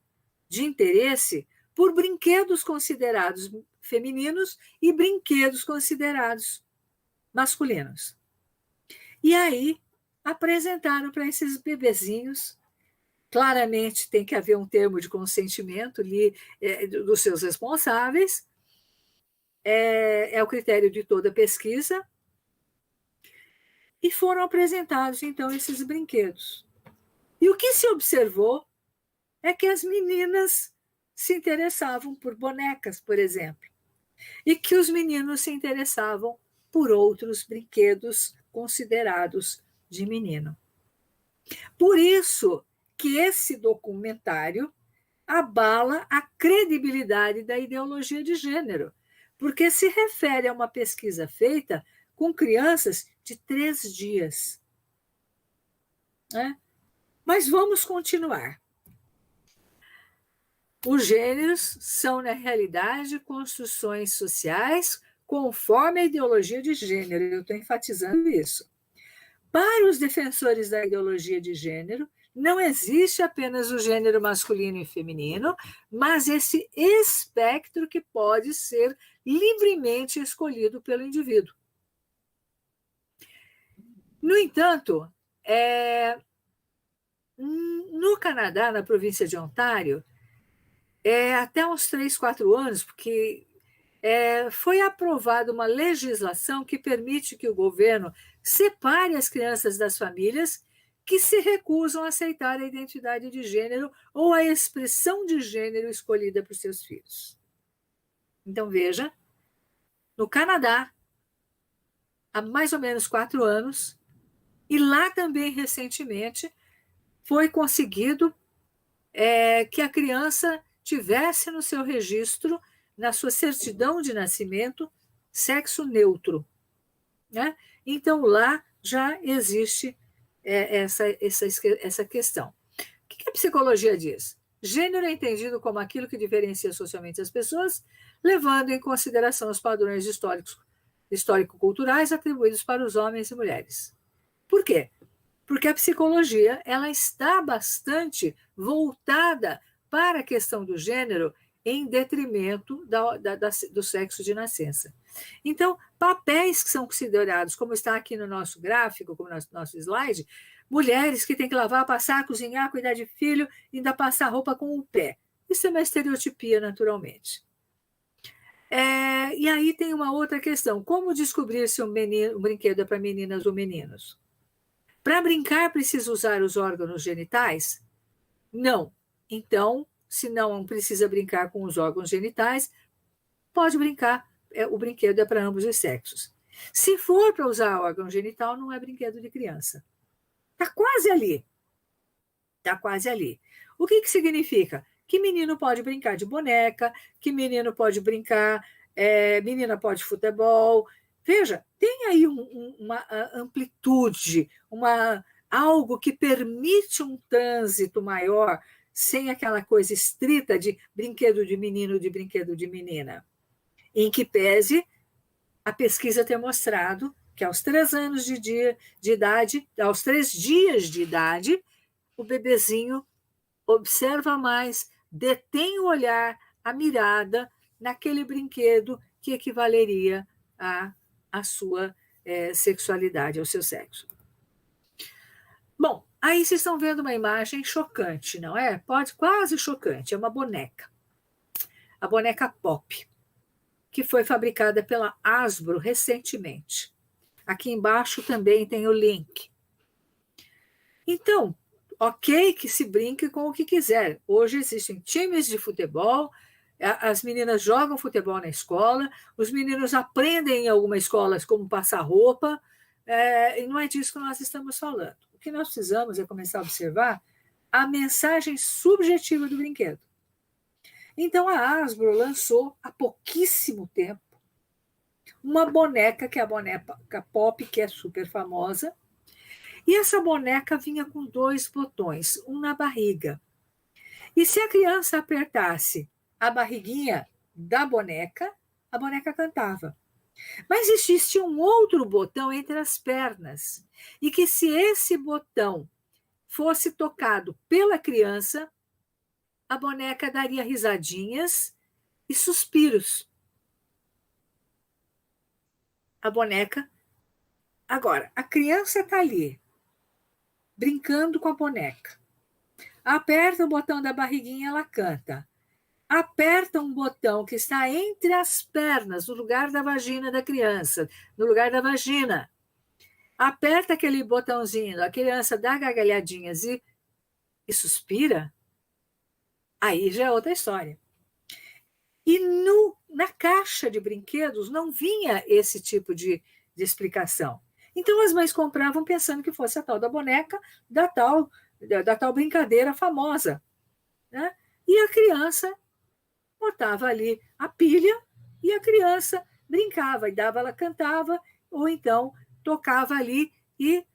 de interesse por brinquedos considerados femininos e brinquedos considerados masculinos. E aí apresentaram para esses bebezinhos, claramente tem que haver um termo de consentimento ali dos seus responsáveis, é o critério de toda pesquisa, e foram apresentados então esses brinquedos. E o que se observou é que as meninas se interessavam por bonecas, por exemplo, e que os meninos se interessavam por outros brinquedos considerados de menino. Por isso que esse documentário abala a credibilidade da ideologia de gênero, porque se refere a uma pesquisa feita com crianças de 3 dias. Mas vamos continuar. Os gêneros são, na realidade, construções sociais conforme a ideologia de gênero. Eu estou enfatizando isso. Para os defensores da ideologia de gênero, não existe apenas o gênero masculino e feminino, mas esse espectro que pode ser livremente escolhido pelo indivíduo. No entanto, no Canadá, na província de Ontário, até uns 3, 4 anos, porque foi aprovada uma legislação que permite que o governo separe as crianças das famílias que se recusam a aceitar a identidade de gênero ou a expressão de gênero escolhida por seus filhos. Então, veja, no Canadá, há mais ou menos 4 anos, e lá também recentemente, foi conseguido que a criança tivesse no seu registro, na sua certidão de nascimento, sexo neutro. Né? Então, lá já existe essa questão. O que a psicologia diz? Gênero é entendido como aquilo que diferencia socialmente as pessoas, levando em consideração os padrões histórico-culturais atribuídos para os homens e mulheres. Por quê? Porque a psicologia ela está bastante voltada para a questão do gênero em detrimento do sexo de nascença. Então, papéis que são considerados, como está aqui no nosso gráfico, como no nosso slide, mulheres que têm que lavar, passar, cozinhar, cuidar de filho e ainda passar roupa com o pé. Isso é uma estereotipia, naturalmente. E aí tem uma outra questão. Como descobrir se um brinquedo é para meninas ou meninos? Para brincar, precisa usar os órgãos genitais? Não. Então, se não precisa brincar com os órgãos genitais, pode brincar, o brinquedo é para ambos os sexos. Se for para usar órgão genital, não é brinquedo de criança. Está quase ali. Está quase ali. O que significa? Que menino pode brincar de boneca, que menino pode brincar, menina pode futebol. Veja, tem aí uma amplitude, algo que permite um trânsito maior, sem aquela coisa estrita de brinquedo de menino, de brinquedo de menina. Em que pese a pesquisa ter mostrado que aos 3 anos de idade, aos 3 dias de idade, o bebezinho observa mais, detém o olhar, a mirada naquele brinquedo que equivaleria à sua sexualidade, ao seu sexo. Bom, aí vocês estão vendo uma imagem chocante, não é? Quase chocante, é uma boneca. A boneca Pop, que foi fabricada pela Hasbro recentemente. Aqui embaixo também tem o link. Então, ok que se brinque com o que quiser. Hoje existem times de futebol, as meninas jogam futebol na escola, os meninos aprendem em algumas escolas como passar roupa, e não é disso que nós estamos falando. O que nós precisamos é começar a observar a mensagem subjetiva do brinquedo. Então, a Hasbro lançou, há pouquíssimo tempo, uma boneca, que é a boneca Pop, que é super famosa, e essa boneca vinha com 2 botões, um na barriga. E se a criança apertasse a barriguinha da boneca, a boneca cantava. Mas existia um outro botão entre as pernas, e que se esse botão fosse tocado pela criança, a boneca daria risadinhas e suspiros. A boneca. Agora, a criança está ali, brincando com a boneca. Aperta o botão da barriguinha, ela canta. Aperta um botão que está entre as pernas, no lugar da vagina da criança, no lugar da vagina. Aperta aquele botãozinho, a criança dá gargalhadinhas e suspira. Aí já é outra história. E na caixa de brinquedos não vinha esse tipo de explicação. Então as mães compravam pensando que fosse a tal da boneca, da tal brincadeira famosa. Né? E a criança botava ali a pilha e a criança brincava, e ela cantava, ou então tocava ali, e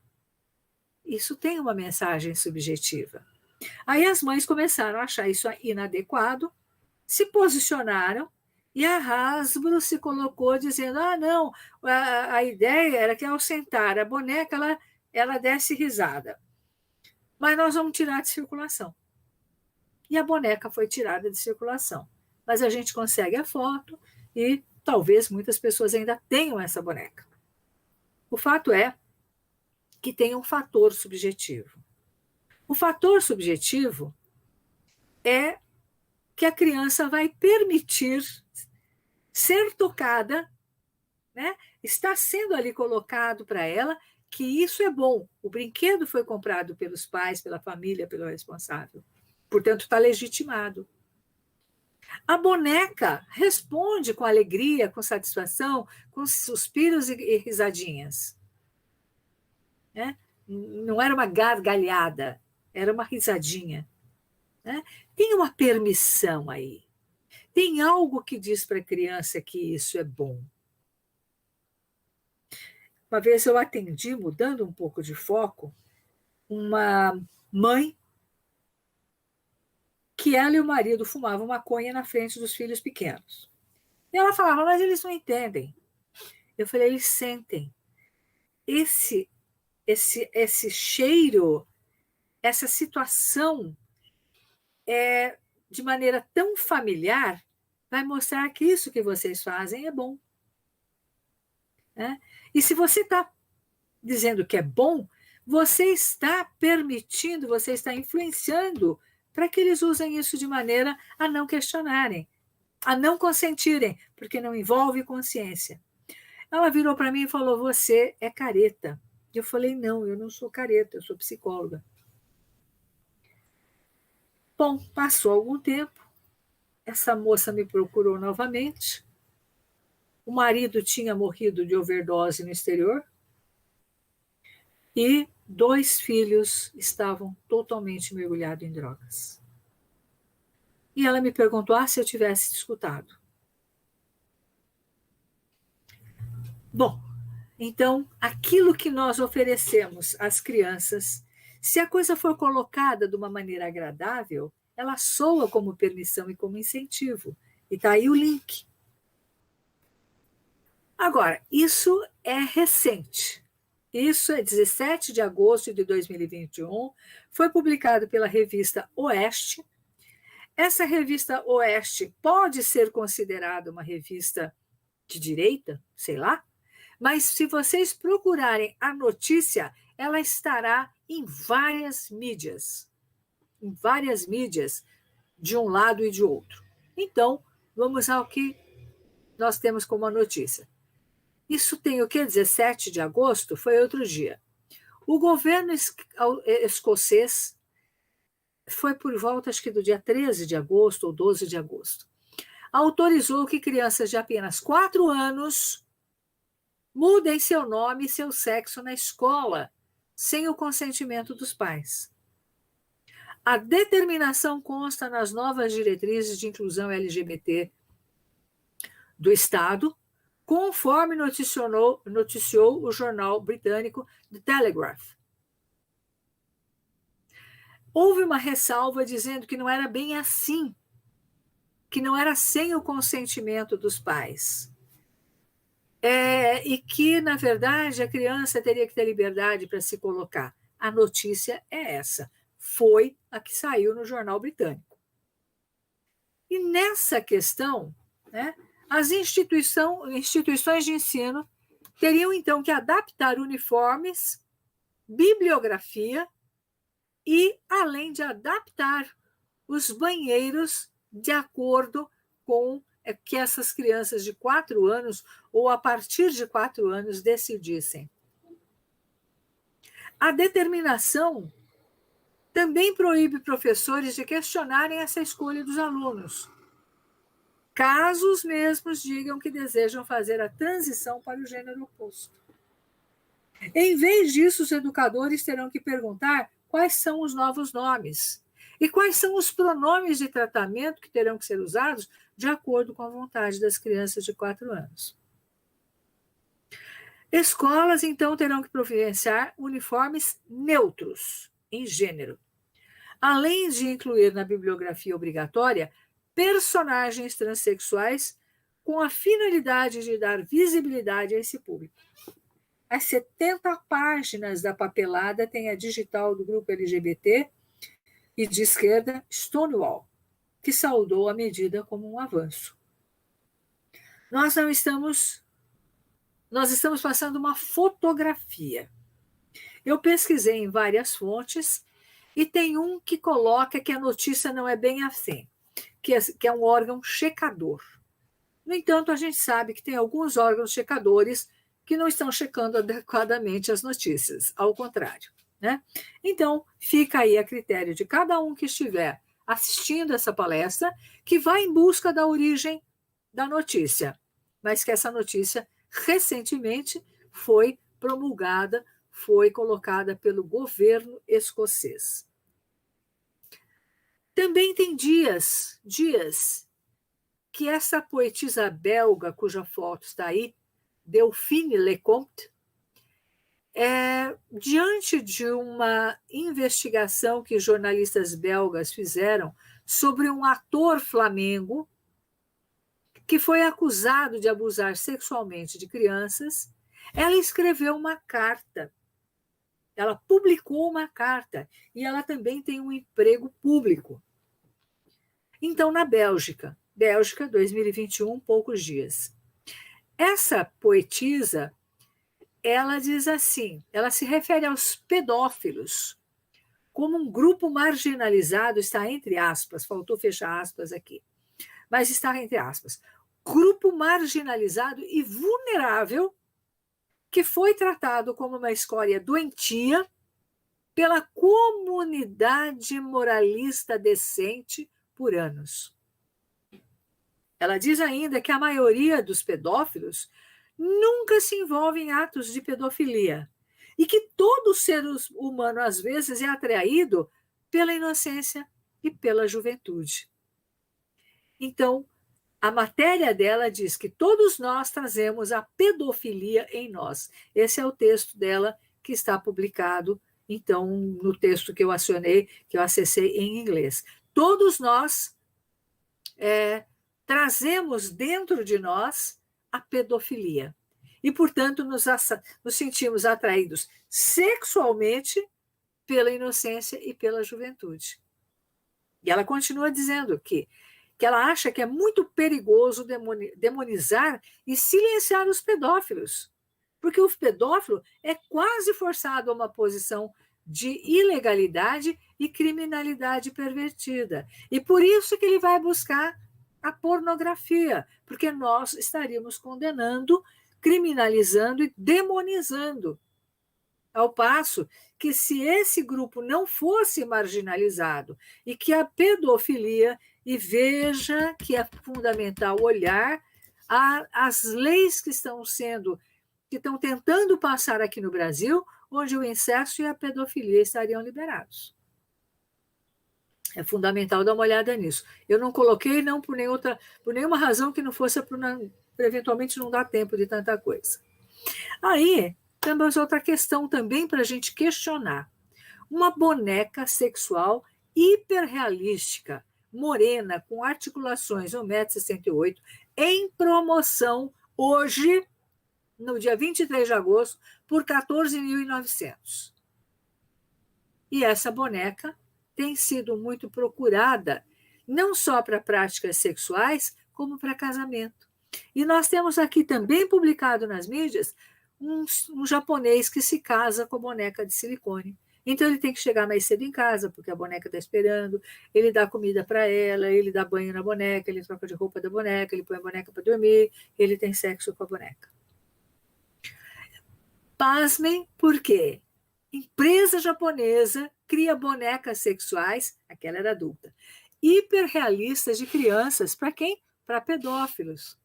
isso tem uma mensagem subjetiva. Aí as mães começaram a achar isso inadequado, se posicionaram, e a Hasbro se colocou dizendo, não, a ideia era que ao sentar a boneca, ela desse risada. mas nós vamos tirar de circulação. E a boneca foi tirada de circulação. Mas a gente consegue a foto e talvez muitas pessoas ainda tenham essa boneca. O fato é que tem um fator subjetivo. O fator subjetivo é que a criança vai permitir ser tocada, né? Está sendo ali colocado para ela que isso é bom. O brinquedo foi comprado pelos pais, pela família, pelo responsável. Portanto, está legitimado. A boneca responde com alegria, com satisfação, com suspiros e risadinhas. Né? Não era uma gargalhada, era uma risadinha. Né? Tem uma permissão aí. Tem algo que diz para a criança que isso é bom. Uma vez eu atendi, mudando um pouco de foco, uma mãe que ela e o marido fumavam maconha na frente dos filhos pequenos. E ela falava, mas eles não entendem. Eu falei, eles sentem. Esse cheiro, essa situação, de maneira tão familiar, vai mostrar que isso que vocês fazem é bom. Né? E se você está dizendo que é bom, você está permitindo, você está influenciando para que eles usem isso de maneira a não questionarem, a não consentirem, porque não envolve consciência. Ela virou para mim e falou, você é careta. Eu falei, não, eu não sou careta, eu sou psicóloga. Bom, passou algum tempo, essa moça me procurou novamente, o marido tinha morrido de overdose no exterior e 2 filhos estavam totalmente mergulhados em drogas. E ela me perguntou se eu tivesse escutado. Bom, então, aquilo que nós oferecemos às crianças, se a coisa for colocada de uma maneira agradável, ela soa como permissão e como incentivo. E está aí o link. Agora, isso é recente. Isso é 17 de agosto de 2021, foi publicado pela revista Oeste. Essa revista Oeste pode ser considerada uma revista de direita, sei lá, mas se vocês procurarem a notícia, ela estará em várias mídias, de um lado e de outro. Então, vamos ao que nós temos como a notícia. Isso tem o quê? 17 de agosto? Foi outro dia. O governo escocês foi por volta, acho que do dia 13 de agosto ou 12 de agosto, autorizou que crianças de apenas 4 anos mudem seu nome e seu sexo na escola, sem o consentimento dos pais. A determinação consta nas novas diretrizes de inclusão LGBT do Estado, conforme noticiou o jornal britânico The Telegraph. Houve uma ressalva dizendo que não era bem assim, que não era sem o consentimento dos pais. E que, na verdade, a criança teria que ter liberdade para se colocar. A notícia é essa. Foi a que saiu no jornal britânico. E nessa questão, né, as instituições de ensino teriam, então, que adaptar uniformes, bibliografia e, além de adaptar os banheiros de acordo com que essas crianças de 4 anos ou a partir de 4 anos decidissem. A determinação também proíbe professores de questionarem essa escolha dos alunos, caso os mesmos digam que desejam fazer a transição para o gênero oposto. Em vez disso, os educadores terão que perguntar quais são os novos nomes e quais são os pronomes de tratamento que terão que ser usados de acordo com a vontade das crianças de 4 anos. Escolas, então, terão que providenciar uniformes neutros em gênero, além de incluir na bibliografia obrigatória personagens transexuais com a finalidade de dar visibilidade a esse público. as 70 páginas da papelada tem a digital do grupo LGBT e de esquerda Stonewall, que saudou a medida como um avanço. Nós estamos passando uma fotografia. Eu pesquisei em várias fontes e tem um que coloca que a notícia não é bem assim, que é um órgão checador. No entanto, a gente sabe que tem alguns órgãos checadores que não estão checando adequadamente as notícias, ao contrário, né? Então, fica aí a critério de cada um que estiver assistindo essa palestra, que vai em busca da origem da notícia, mas que essa notícia recentemente foi promulgada, foi colocada pelo governo escocês. Também tem dias que essa poetisa belga, cuja foto está aí, Delphine Lecompte, diante de uma investigação que jornalistas belgas fizeram sobre um ator flamengo que foi acusado de abusar sexualmente de crianças, ela escreveu uma carta. Ela publicou uma carta e ela também tem um emprego público. Então, na Bélgica, 2021, poucos dias. Essa poetisa, ela diz assim, ela se refere aos pedófilos como um grupo marginalizado, está entre aspas, faltou fechar aspas aqui, mas está entre aspas, grupo marginalizado e vulnerável que foi tratado como uma escória doentia pela comunidade moralista decente por anos. Ela diz ainda que a maioria dos pedófilos nunca se envolve em atos de pedofilia e que todo ser humano, às vezes, é atraído pela inocência e pela juventude. Então, a matéria dela diz que todos nós trazemos a pedofilia em nós. Esse é o texto dela que está publicado, então, no texto que eu acionei, que eu acessei em inglês. Todos nós trazemos dentro de nós a pedofilia. E, portanto, nos sentimos atraídos sexualmente pela inocência e pela juventude. E ela continua dizendo que ela acha que é muito perigoso demonizar e silenciar os pedófilos, porque o pedófilo é quase forçado a uma posição de ilegalidade e criminalidade pervertida. E por isso que ele vai buscar a pornografia, porque nós estaríamos condenando, criminalizando e demonizando. Ao passo que, se esse grupo não fosse marginalizado e que a pedofilia, e veja que é fundamental olhar as leis que estão tentando passar aqui no Brasil, onde o incesto e a pedofilia estariam liberados. É fundamental dar uma olhada nisso. Eu não coloquei, não por nenhuma razão que não fosse por eventualmente não dar tempo de tanta coisa. Aí, temos outra questão também para a gente questionar. Uma boneca sexual hiperrealística, morena, com articulações 1,68 m, em promoção hoje, no dia 23 de agosto, por 14.900. E essa boneca tem sido muito procurada, não só para práticas sexuais, como para casamento. E nós temos aqui também publicado nas mídias um japonês que se casa com a boneca de silicone. Então ele tem que chegar mais cedo em casa, porque a boneca está esperando, ele dá comida para ela, ele dá banho na boneca, ele troca de roupa da boneca, ele põe a boneca para dormir, ele tem sexo com a boneca. Pasmem, por quê? Empresa japonesa cria bonecas sexuais, aquela era adulta, hiperrealistas de crianças, para quem? Para pedófilos.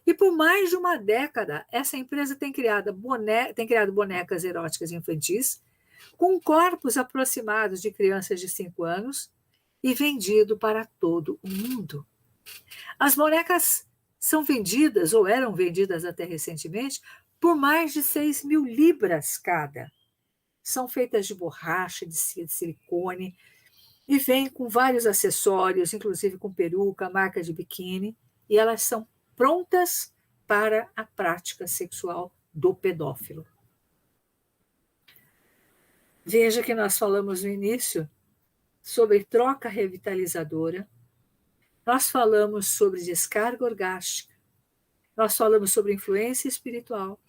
E por mais de uma década, essa empresa tem criado bonecas eróticas infantis, com corpos aproximados de crianças de 5 anos e vendido para todo o mundo. As bonecas são vendidas, ou eram vendidas até recentemente, por mais de 6.000 libras cada. São feitas de borracha, de silicone, e vêm com vários acessórios, inclusive com peruca, marca de biquíni, e elas são prontas para a prática sexual do pedófilo. Veja que nós falamos no início sobre troca revitalizadora, nós falamos sobre descarga orgástica, nós falamos sobre influência espiritual,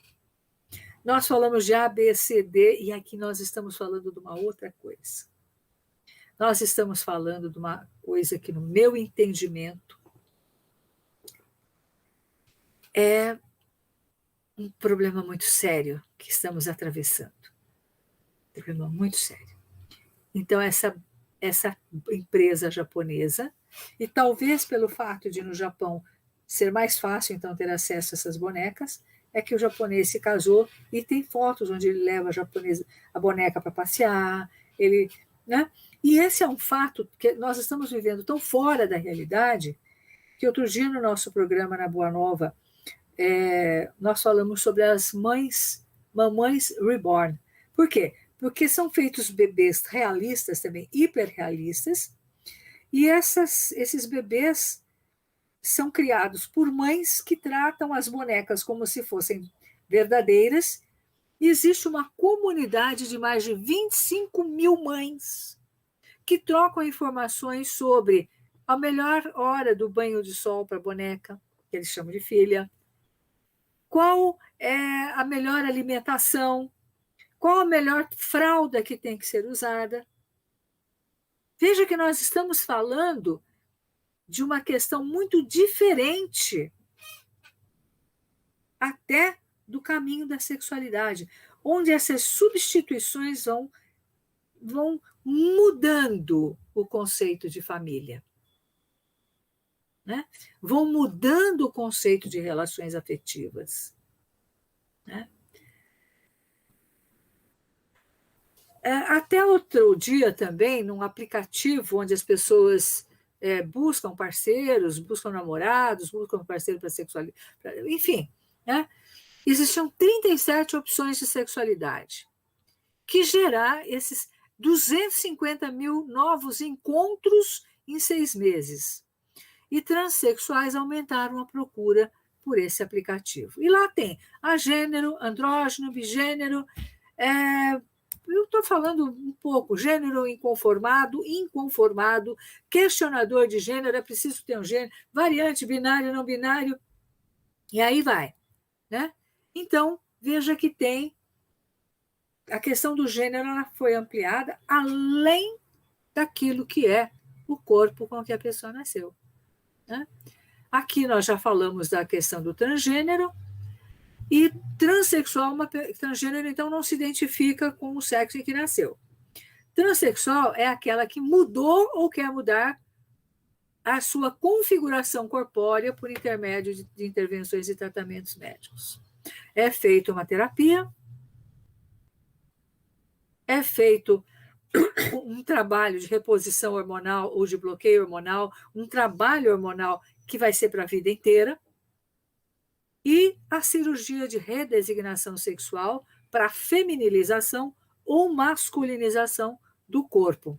nós falamos de A, B, C, D, e aqui nós estamos falando de uma outra coisa. Nós estamos falando de uma coisa que, no meu entendimento, é um problema muito sério que estamos atravessando. Um problema muito sério. Então, essa empresa japonesa, e talvez pelo fato de no Japão ser mais fácil, então, ter acesso a essas bonecas, é que o japonês se casou e tem fotos onde ele leva a boneca para passear, ele, né? E esse é um fato que nós estamos vivendo tão fora da realidade que outro dia no nosso programa na Boa Nova, nós falamos sobre as mamães reborn. Por quê? Porque são feitos bebês realistas também, hiperrealistas, e esses bebês são criados por mães que tratam as bonecas como se fossem verdadeiras. E existe uma comunidade de mais de 25 mil mães que trocam informações sobre a melhor hora do banho de sol para a boneca, que eles chamam de filha, qual é a melhor alimentação, qual a melhor fralda que tem que ser usada. Veja que nós estamos falando de uma questão muito diferente até do caminho da sexualidade, onde essas substituições vão mudando o conceito de família, né? Vão mudando o conceito de relações afetivas, né? Até outro dia também, num aplicativo onde as pessoas buscam parceiros, buscam namorados, buscam parceiro para sexualidade, enfim, né? Existiam 37 opções de sexualidade, que gerar esses 250 mil novos encontros em 6 meses. E transexuais aumentaram a procura por esse aplicativo. E lá tem agênero, andrógeno, bigênero, eu estou falando um pouco, gênero inconformado, questionador de gênero, é preciso ter um gênero, variante, binário, não binário, e aí vai, né? Então, veja que tem a questão do gênero, ela foi ampliada além daquilo que é o corpo com que a pessoa nasceu, né? Aqui nós já falamos da questão do transgênero, e transexual, transgênero, então, não se identifica com o sexo em que nasceu. Transsexual é aquela que mudou ou quer mudar a sua configuração corpórea por intermédio de intervenções e tratamentos médicos. É feita uma terapia, é feito um trabalho de reposição hormonal ou de bloqueio hormonal, um trabalho hormonal que vai ser para a vida inteira, e a cirurgia de redesignação sexual para feminilização ou masculinização do corpo.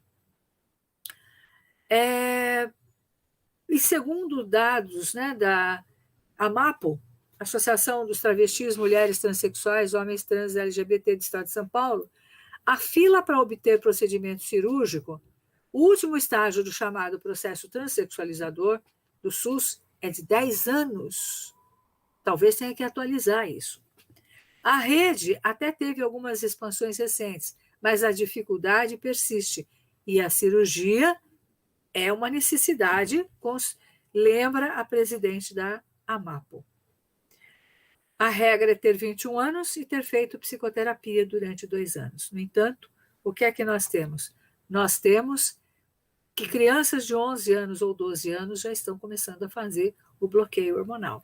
E segundo dados, né, da AMAPO, Associação dos Travestis, Mulheres Transsexuais, Homens Trans LGBT do Estado de São Paulo, a fila para obter procedimento cirúrgico, o último estágio do chamado processo transexualizador do SUS é de 10 anos. Talvez tenha que atualizar isso. A rede até teve algumas expansões recentes, mas a dificuldade persiste. E a cirurgia é uma necessidade, lembra a presidente da AMAPO. A regra é ter 21 anos e ter feito psicoterapia durante 2 anos. No entanto, o que é que nós temos? Nós temos que crianças de 11 anos ou 12 anos já estão começando a fazer o bloqueio hormonal,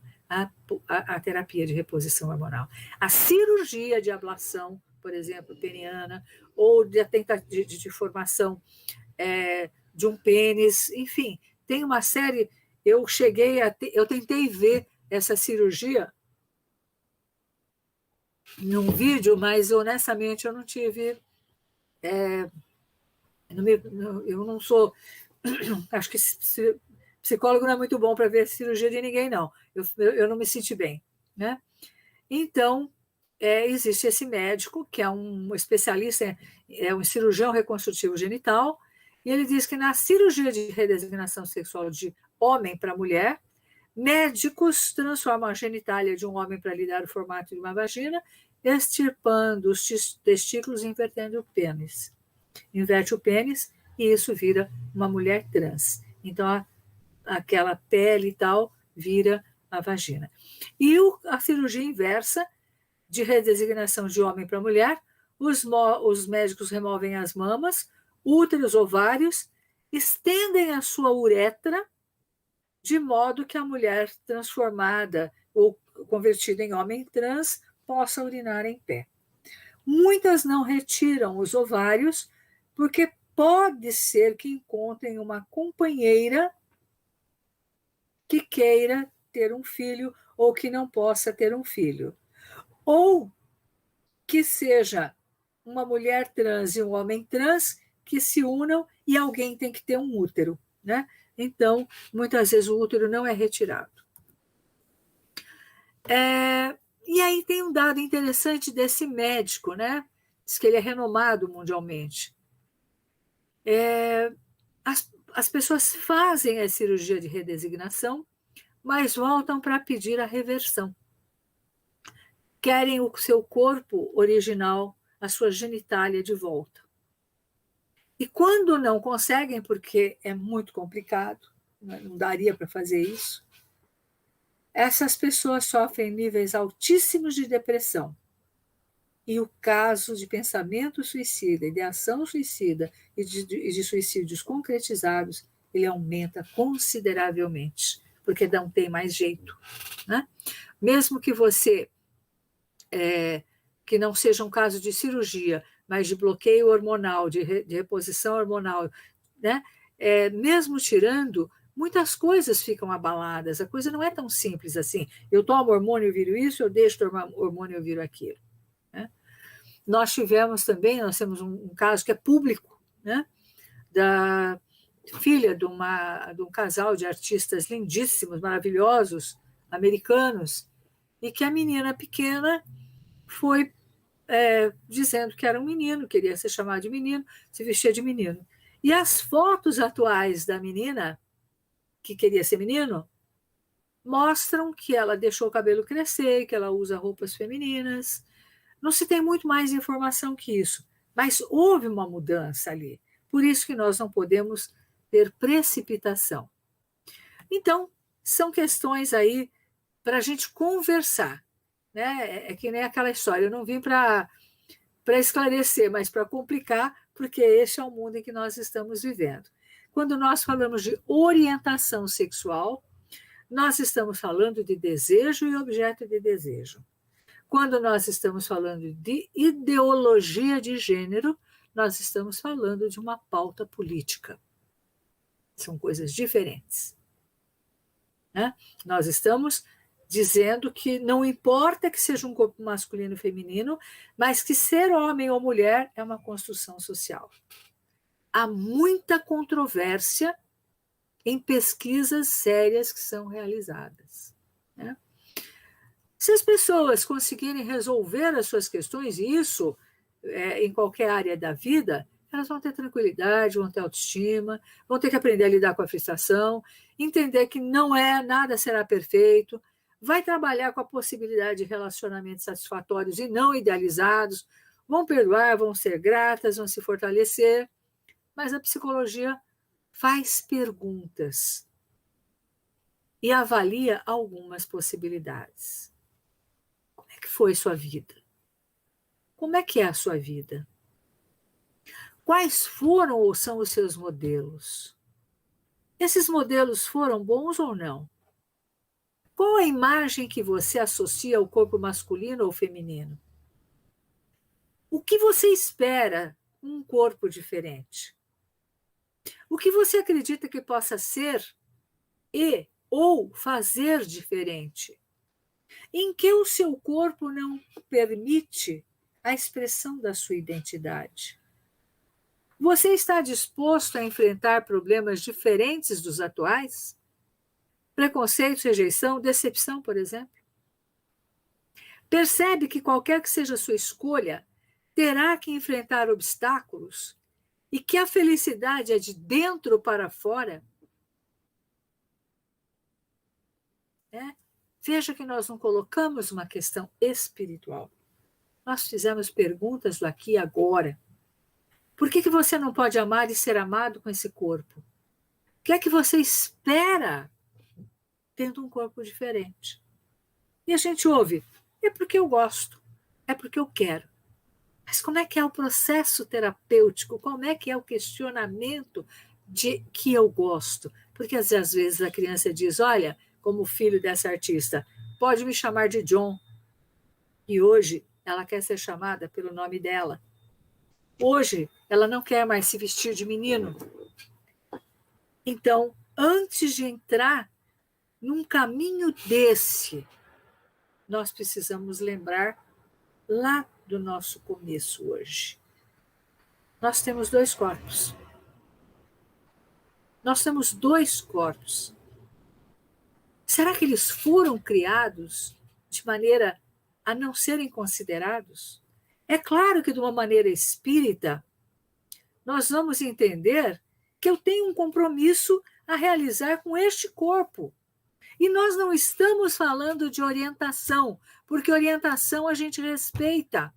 a terapia de reposição hormonal. A cirurgia de ablação, por exemplo, peniana, ou de tentativa de formação de um pênis, enfim, tem uma série. Eu tentei ver essa cirurgia num vídeo, mas honestamente eu não tive. Eu não sou. Acho que psicólogo não é muito bom para ver cirurgia de ninguém, não. Eu não me senti bem, né? Então, existe esse médico, que é um especialista, é um cirurgião reconstrutivo genital, e ele diz que na cirurgia de redesignação sexual de homem para mulher, médicos transformam a genitália de um homem para lhe dar o formato de uma vagina, extirpando os testículos e invertendo o pênis. Inverte o pênis e isso vira uma mulher trans. Então, aquela pele e tal vira a vagina. E a cirurgia inversa, de redesignação de homem para mulher, os médicos removem as mamas, úteros, ovários, estendem a sua uretra, de modo que a mulher transformada ou convertida em homem trans possa urinar em pé. Muitas não retiram os ovários, porque pode ser que encontrem uma companheira que queira ter um filho ou que não possa ter um filho. Ou que seja uma mulher trans e um homem trans que se unam e alguém tem que ter um útero, né? Então, muitas vezes o útero não é retirado. E aí tem um dado interessante desse médico, né? Diz que ele é renomado mundialmente. As pessoas fazem a cirurgia de redesignação, mas voltam para pedir a reversão. Querem o seu corpo original, a sua genitália de volta. E quando não conseguem, porque é muito complicado, não daria para fazer isso, essas pessoas sofrem níveis altíssimos de depressão. E o caso de pensamento suicida, ideação suicida e de suicídios concretizados, ele aumenta consideravelmente, porque não tem mais jeito, né? Mesmo que você, que não seja um caso de cirurgia, mas de bloqueio hormonal, de reposição hormonal, né? Mesmo tirando, muitas coisas ficam abaladas. A coisa não é tão simples assim. Eu tomo hormônio e viro isso, eu deixo de tomar hormônio e eu viro aquilo. Né? Nós temos um caso que é público, né? Da filha de um casal de artistas lindíssimos, maravilhosos, americanos, e que a menina pequena foi dizendo que era um menino, queria ser chamado de menino, se vestia de menino. E as fotos atuais da menina, que queria ser menino, mostram que ela deixou o cabelo crescer, que ela usa roupas femininas. Não se tem muito mais informação que isso, mas houve uma mudança ali. Por isso que nós não podemos ter precipitação. Então, são questões aí para a gente conversar. Né? É que nem aquela história, eu não vim para esclarecer, mas para complicar, porque esse é o mundo em que nós estamos vivendo. Quando nós falamos de orientação sexual, nós estamos falando de desejo e objeto de desejo. Quando nós estamos falando de ideologia de gênero, nós estamos falando de uma pauta política. São coisas diferentes. Né? Nós estamos dizendo que não importa que seja um corpo masculino ou feminino, mas que ser homem ou mulher é uma construção social. Há muita controvérsia em pesquisas sérias que são realizadas. Né? Se as pessoas conseguirem resolver as suas questões, e isso em qualquer área da vida, elas vão ter tranquilidade, vão ter autoestima, vão ter que aprender a lidar com a frustração, entender que nada será perfeito, vai trabalhar com a possibilidade de relacionamentos satisfatórios e não idealizados, vão perdoar, vão ser gratas, vão se fortalecer, mas a psicologia faz perguntas e avalia algumas possibilidades. Como é que foi sua vida? Como é que é a sua vida? Quais foram ou são os seus modelos? Esses modelos foram bons ou não? Qual a imagem que você associa ao corpo masculino ou feminino? O que você espera um corpo diferente? O que você acredita que possa ser ou fazer diferente? Em que o seu corpo não permite a expressão da sua identidade? Você está disposto a enfrentar problemas diferentes dos atuais? Preconceito, rejeição, decepção, por exemplo? Percebe que qualquer que seja a sua escolha, terá que enfrentar obstáculos e que a felicidade é de dentro para fora? Veja que nós não colocamos uma questão espiritual. Nós fizemos perguntas do aqui e agora. Por que você não pode amar e ser amado com esse corpo? O que é que você espera tendo um corpo diferente? E a gente ouve, é porque eu gosto, é porque eu quero. Mas como é que é o processo terapêutico? Como é que é o questionamento de que eu gosto? Porque às vezes a criança diz, olha, como filho dessa artista, pode me chamar de John. E hoje ela quer ser chamada pelo nome dela. Hoje ela não quer mais se vestir de menino. Então, antes de entrar num caminho desse, nós precisamos lembrar lá do nosso começo hoje. Nós temos 2 corpos. Nós temos 2 corpos. Será que eles foram criados de maneira a não serem considerados? É claro que, de uma maneira espírita, nós vamos entender que eu tenho um compromisso a realizar com este corpo. E nós não estamos falando de orientação, porque orientação a gente respeita.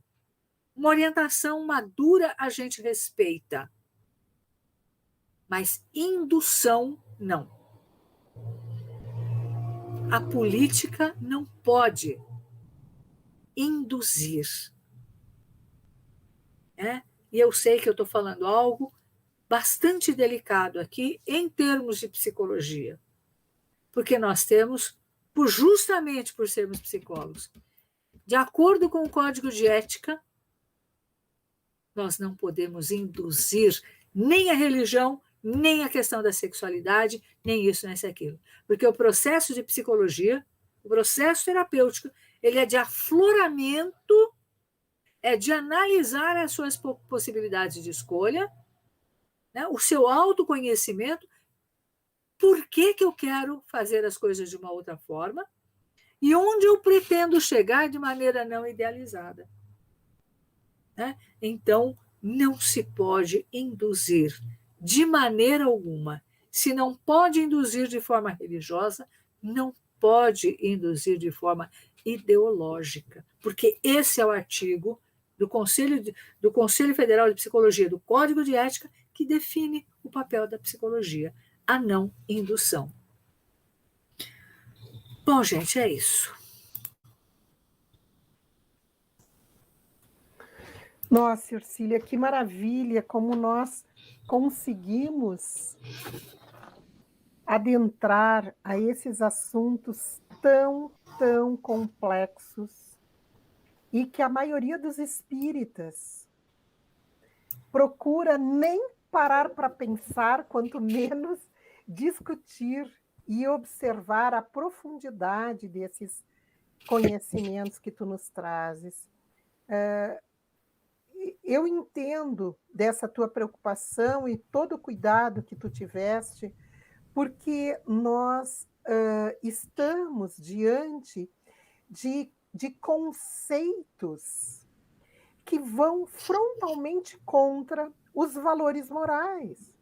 Uma orientação madura a gente respeita. Mas indução, não. A política não pode induzir. E eu sei que eu estou falando algo bastante delicado aqui em termos de psicologia. Porque nós temos, justamente por sermos psicólogos, de acordo com o Código de Ética, nós não podemos induzir nem a religião, nem a questão da sexualidade, nem isso, nem aquilo. Porque o processo de psicologia, o processo terapêutico, ele é de afloramento, é de analisar as suas possibilidades de escolha, né, o seu autoconhecimento, por que eu quero fazer as coisas de uma outra forma e onde eu pretendo chegar de maneira não idealizada. Então, não se pode induzir de maneira alguma. Se não pode induzir de forma religiosa, não pode induzir de forma ideológica, porque esse é o artigo do Conselho Federal de Psicologia, do Código de Ética, que define o papel da psicologia, a não indução. Bom, gente, é isso. Nossa, Ercília, que maravilha como nós conseguimos adentrar a esses assuntos tão complexos e que a maioria dos espíritas procura nem parar para pensar, quanto menos discutir e observar a profundidade desses conhecimentos que tu nos trazes. Eu entendo dessa tua preocupação e todo o cuidado que tu tiveste, porque nós estamos diante de conceitos que vão frontalmente contra os valores morais.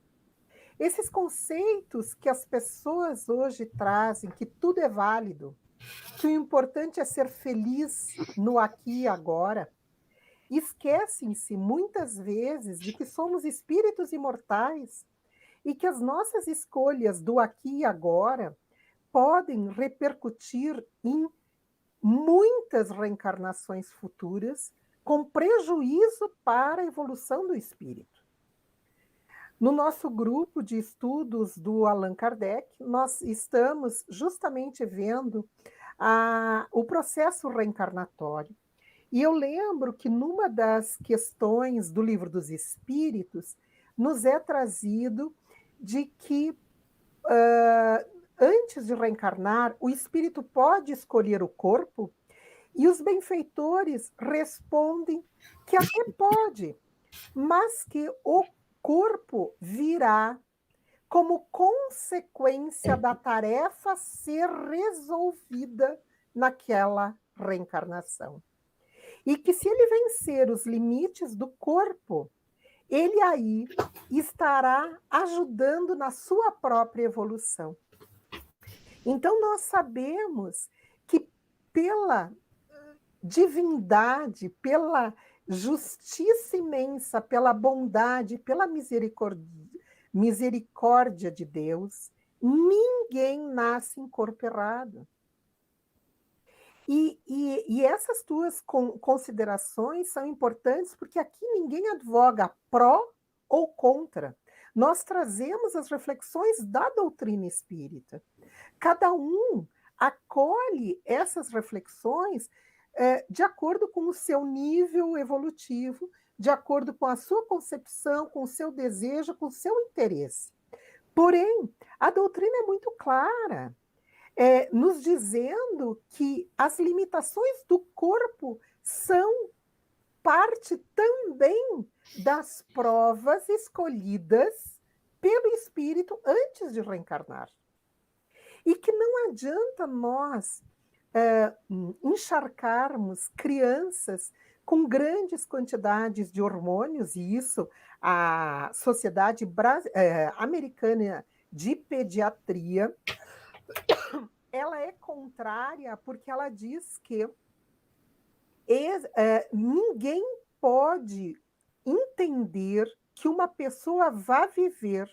Esses conceitos que as pessoas hoje trazem, que tudo é válido, que o importante é ser feliz no aqui e agora, esquecem-se muitas vezes de que somos espíritos imortais e que as nossas escolhas do aqui e agora podem repercutir em muitas reencarnações futuras, com prejuízo para a evolução do espírito. No nosso grupo de estudos do Allan Kardec, nós estamos justamente vendo o processo reencarnatório. E eu lembro que numa das questões do Livro dos Espíritos, nos é trazido de que, antes de reencarnar, o espírito pode escolher o corpo, e os benfeitores respondem que até pode, mas que o corpo virá como consequência da tarefa ser resolvida naquela reencarnação. E que se ele vencer os limites do corpo, ele aí estará ajudando na sua própria evolução. Então, nós sabemos que pela divindade, pela justiça imensa, pela bondade, pela misericórdia de Deus, ninguém nasce em corpo errado. E essas tuas considerações são importantes porque aqui ninguém advoga pró ou contra. Nós trazemos as reflexões da doutrina espírita. Cada um acolhe essas reflexões de acordo com o seu nível evolutivo, de acordo com a sua concepção, com o seu desejo, com o seu interesse. Porém, a doutrina é muito clara, nos dizendo que as limitações do corpo são parte também das provas escolhidas pelo espírito antes de reencarnar. E que não adianta nós encharcarmos crianças com grandes quantidades de hormônios, e isso a Sociedade Americana de Pediatria ela é contrária porque ela diz que ninguém pode entender que uma pessoa vá viver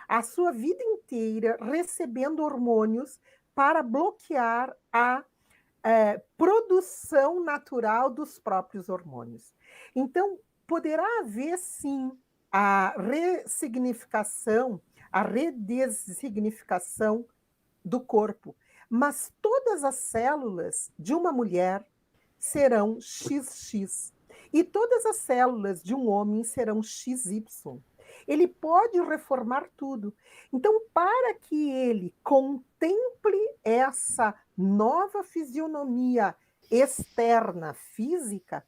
a sua vida inteira recebendo hormônios para bloquear a produção natural dos próprios hormônios. Então, poderá haver, sim, a ressignificação, a redesignificação do corpo, mas todas as células de uma mulher serão XX e todas as células de um homem serão XY. Ele pode reformar tudo. Então, para que ele contemple essa nova fisionomia externa física,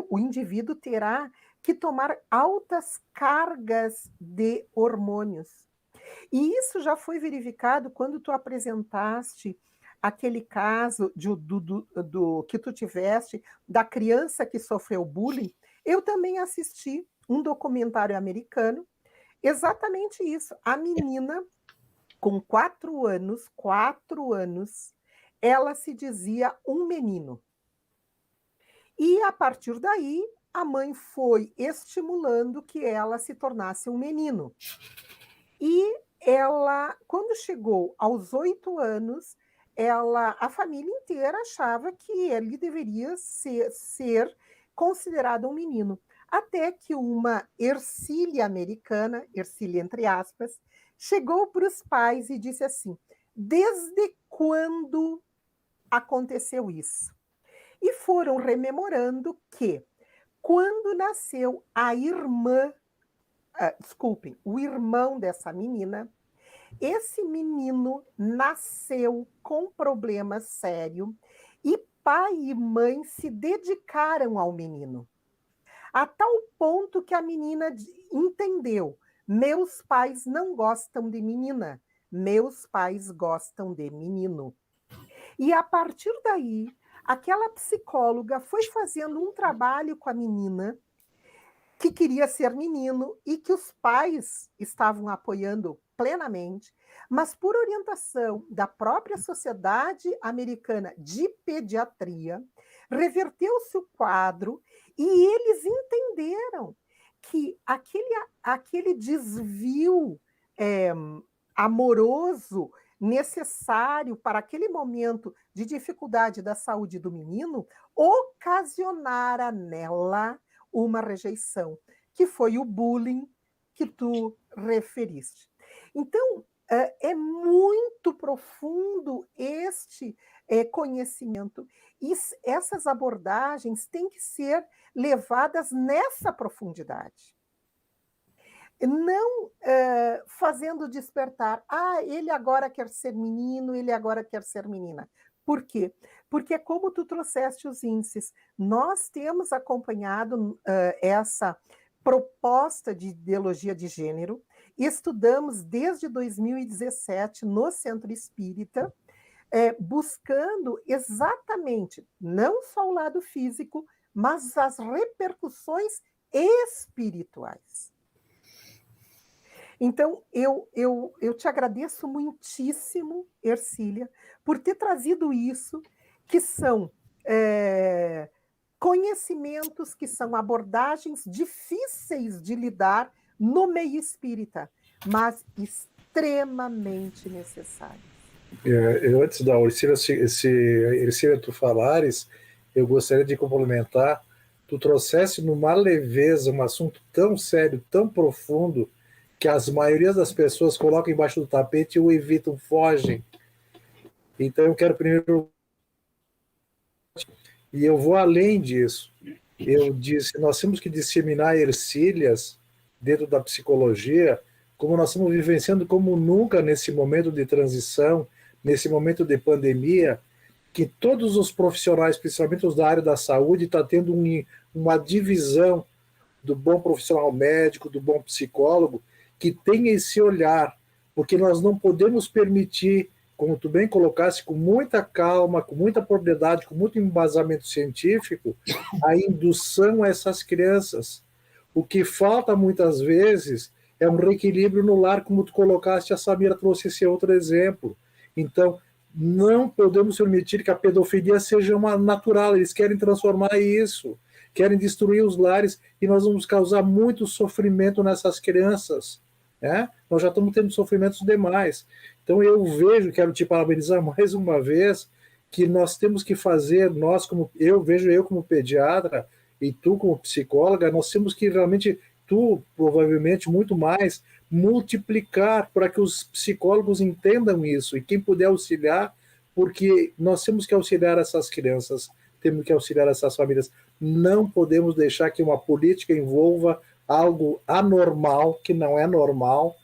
o indivíduo terá que tomar altas cargas de hormônios. E isso já foi verificado quando tu apresentaste aquele caso do que tu tiveste da criança que sofreu bullying. Eu também assisti um documentário americano, exatamente isso. A menina, com 4 anos, ela se dizia um menino. E, a partir daí, a mãe foi estimulando que ela se tornasse um menino. E ela, quando chegou aos 8 anos, a família inteira achava que ele deveria ser considerado um menino. Até que uma Ercília americana, Ercília entre aspas, chegou para os pais e disse assim: desde quando aconteceu isso? E foram rememorando que, quando nasceu o irmão dessa menina, esse menino nasceu com problema sério e pai e mãe se dedicaram ao menino. A tal ponto que a menina entendeu: meus pais não gostam de menina, meus pais gostam de menino. E a partir daí, aquela psicóloga foi fazendo um trabalho com a menina que queria ser menino e que os pais estavam apoiando plenamente, mas por orientação da própria Sociedade Americana de Pediatria, reverteu-se o quadro e eles entenderam que aquele desvio amoroso necessário para aquele momento de dificuldade da saúde do menino ocasionara nela uma rejeição, que foi o bullying que tu referiste. Então, é muito profundo este conhecimento, e essas abordagens têm que ser levadas nessa profundidade. Não fazendo despertar, ele agora quer ser menino, ele agora quer ser menina. Por quê? Porque é como tu trouxeste os índices. Nós temos acompanhado essa proposta de ideologia de gênero, estudamos desde 2017 no Centro Espírita, buscando exatamente não só o lado físico, mas as repercussões espirituais. Então, eu te agradeço muitíssimo, Ercília, por ter trazido isso, que são conhecimentos, que são abordagens difíceis de lidar no meio espírita, mas extremamente necessárias. Antes da Ercília, tu falares, eu gostaria de complementar, tu trouxesse numa leveza um assunto tão sério, tão profundo, que as maiorias das pessoas colocam embaixo do tapete e o evitam, fogem. Então eu quero primeiro... E eu vou além disso. Eu disse, nós temos que disseminar Ercílias dentro da psicologia, como nós estamos vivenciando como nunca nesse momento de transição, nesse momento de pandemia, que todos os profissionais, principalmente os da área da saúde, estão tendo uma divisão do bom profissional médico, do bom psicólogo, que tem esse olhar, porque nós não podemos permitir, como tu bem colocaste, com muita calma, com muita propriedade, com muito embasamento científico, a indução a essas crianças. O que falta muitas vezes é um reequilíbrio no lar, como tu colocaste, a Samira trouxe esse outro exemplo. Então, não podemos permitir que a pedofilia seja uma natural, eles querem transformar isso, querem destruir os lares, e nós vamos causar muito sofrimento nessas crianças. Nós já estamos tendo sofrimentos demais. Então eu vejo, quero te parabenizar mais uma vez, que nós temos que fazer, eu como pediatra e tu como psicóloga, nós temos que realmente, tu provavelmente muito mais, multiplicar para que os psicólogos entendam isso, e quem puder auxiliar, porque nós temos que auxiliar essas crianças, temos que auxiliar essas famílias. Não podemos deixar que uma política envolva algo anormal, que não é normal,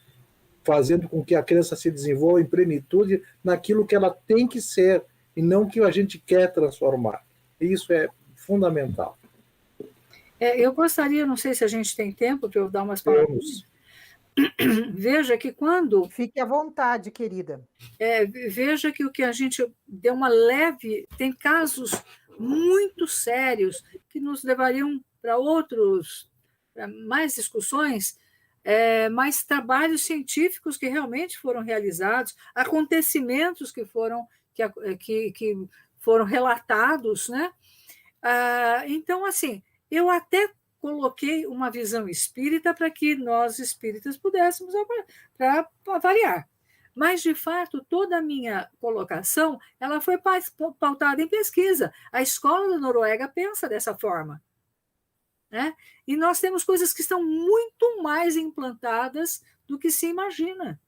fazendo com que a criança se desenvolva em plenitude naquilo que ela tem que ser, e não que a gente quer transformar. Isso é fundamental. Eu gostaria, não sei se a gente tem tempo para eu dar umas palavras. Veja que quando... Fique à vontade, querida. Veja que o que a gente deu uma leve... Tem casos muito sérios que nos levariam para mais discussões, mais trabalhos científicos que realmente foram realizados, acontecimentos que foram relatados, né? Então, assim, eu até coloquei uma visão espírita para que nós espíritas pudéssemos avaliar. Mas, de fato, toda a minha colocação ela foi pautada em pesquisa. A escola da Noruega pensa dessa forma. Né? E nós temos coisas que estão muito mais implantadas do que se imagina.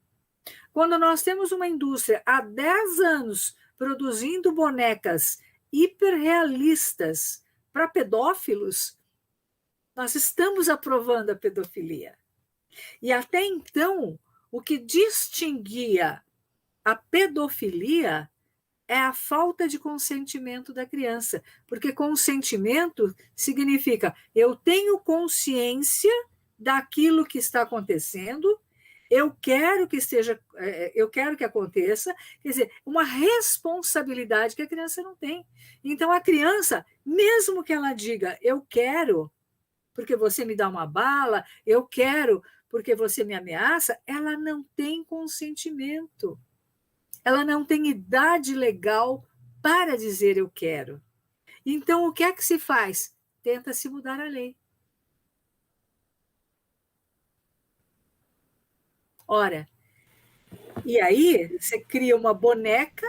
Quando nós temos uma indústria há 10 anos produzindo bonecas hiperrealistas para pedófilos, nós estamos aprovando a pedofilia. E até então, o que distinguia a pedofilia é a falta de consentimento da criança, porque consentimento significa eu tenho consciência daquilo que está acontecendo, eu quero que aconteça, quer dizer, uma responsabilidade que a criança não tem. Então a criança, mesmo que ela diga eu quero porque você me dá uma bala, eu quero porque você me ameaça, ela não tem consentimento. Ela não tem idade legal para dizer eu quero. Então, o que é que se faz? Tenta-se mudar a lei. Ora, e aí você cria uma boneca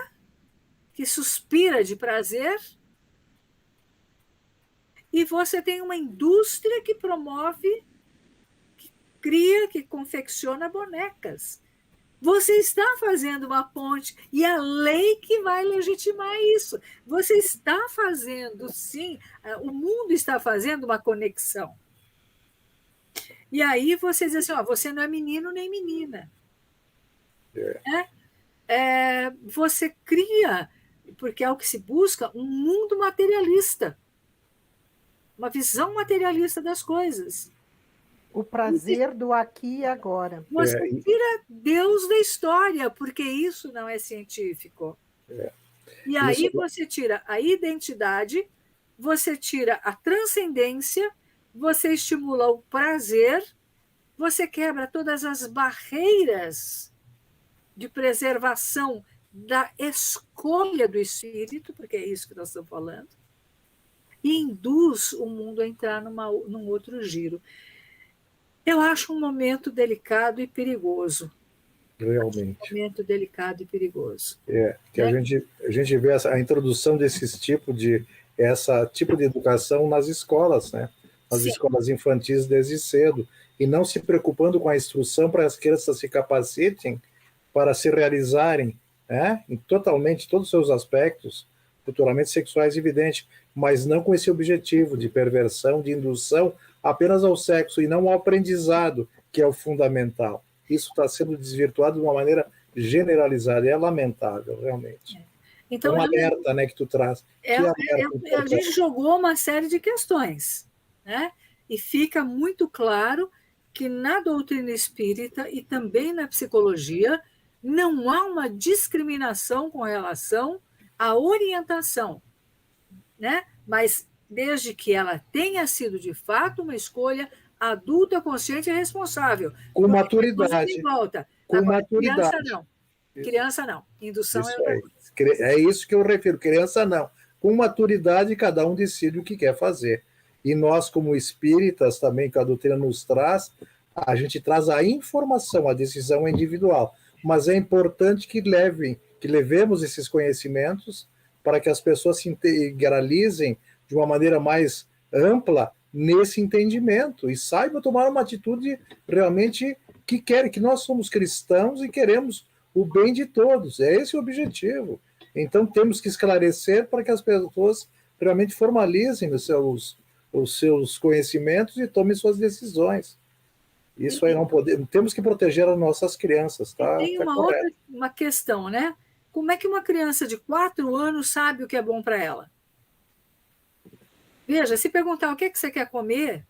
que suspira de prazer e você tem uma indústria que promove, que cria, que confecciona bonecas. Você está fazendo uma ponte e a lei que vai legitimar isso. Você está fazendo, sim, o mundo está fazendo uma conexão. E aí você diz assim, você não é menino nem menina. Você cria, porque é o que se busca, um mundo materialista. Uma visão materialista das coisas. O prazer do aqui e agora. Você tira Deus da história, porque isso não é científico. E Isso, aí você tira a identidade, você tira a transcendência, você estimula o prazer, você quebra todas as barreiras de preservação da escolha do espírito, porque é isso que nós estamos falando, e induz o mundo a entrar num outro giro. Eu acho um momento delicado e perigoso. realmente. Momento delicado e perigoso. Que a gente vê a introdução desse tipo de educação nas escolas, né? Nas Sim. escolas infantis desde cedo, e não se preocupando com a instrução para as crianças se capacitem para se realizarem, né? Em totalmente todos os seus aspectos, futuramente sexuais, evidente, mas não com esse objetivo de perversão, de indução apenas ao sexo e não ao aprendizado, que é o fundamental. Isso está sendo desvirtuado de uma maneira generalizada, é lamentável, realmente. Então, um alerta, né, que tu traz. A gente jogou uma série de questões, né? E fica muito claro que na doutrina espírita e também na psicologia não há uma discriminação com relação à orientação, né? Mas desde que ela tenha sido de fato uma escolha adulta, consciente e responsável. Com maturidade. Volta. Com Agora, maturidade. Criança não. Criança não. Indução isso é outra coisa. É isso que eu refiro. Criança não. Com maturidade, cada um decide o que quer fazer. E nós, como espíritas, também, que a doutrina nos traz, a gente traz a informação, a decisão é individual. Mas é importante que levemos esses conhecimentos para que as pessoas se integralizem de uma maneira mais ampla nesse entendimento e saibam tomar uma atitude realmente que querem, que nós somos cristãos e queremos o bem de todos. É esse o objetivo. Então temos que esclarecer para que as pessoas realmente formalizem os seus conhecimentos e tomem suas decisões. Isso aí não podemos. Temos que proteger as nossas crianças, tá? Tem uma questão, né? Como é que uma criança de 4 anos sabe o que é bom para ela? Veja, se perguntar o que você quer comer,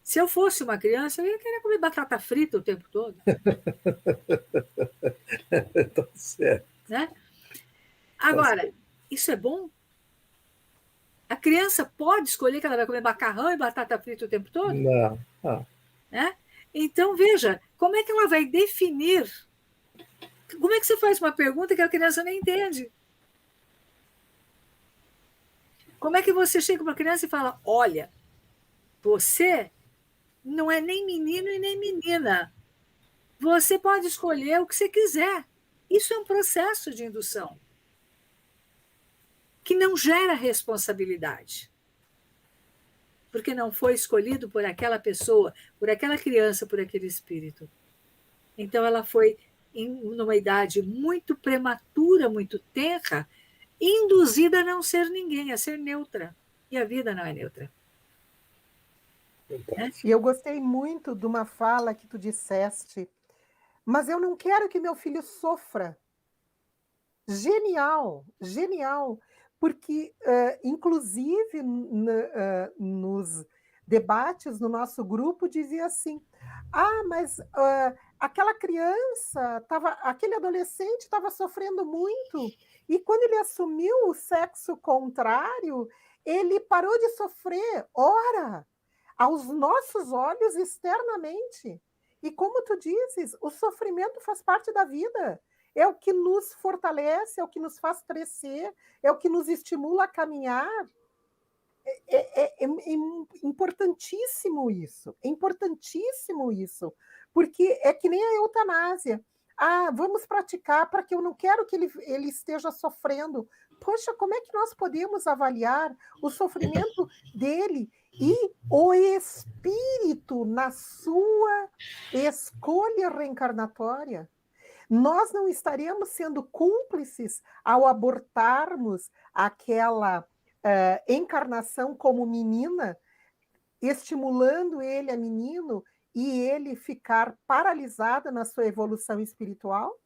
se eu fosse uma criança, eu ia querer comer batata frita o tempo todo. Tá certo. Né? Agora, isso é bom? A criança pode escolher que ela vai comer macarrão e batata frita o tempo todo? Não. Né? Então, veja, como é que ela vai definir? Como é que você faz uma pergunta que a criança nem entende? Como é que você chega para uma criança e fala, olha, você não é nem menino e nem menina. Você pode escolher o que você quiser. Isso é um processo de indução que não gera responsabilidade. Porque não foi escolhido por aquela pessoa, por aquela criança, por aquele espírito. Então ela foi, numa idade muito prematura, muito tenra, induzida a não ser ninguém, a ser neutra. E a vida não é neutra. E eu gostei muito de uma fala que tu disseste, mas eu não quero que meu filho sofra. Genial, genial, porque, inclusive, nos debates no nosso grupo dizia assim, mas aquela criança, aquele adolescente estava sofrendo muito, e quando ele assumiu o sexo contrário, ele parou de sofrer, ora, aos nossos olhos externamente. E como tu dizes, o sofrimento faz parte da vida. É o que nos fortalece, é o que nos faz crescer, é o que nos estimula a caminhar. É importantíssimo isso, porque é que nem a eutanásia. Vamos praticar para que eu não quero que ele esteja sofrendo. Poxa, como é que nós podemos avaliar o sofrimento dele e o espírito na sua escolha reencarnatória? Nós não estaríamos sendo cúmplices ao abortarmos aquela encarnação como menina, estimulando ele a menino e ele ficar paralisado na sua evolução espiritual?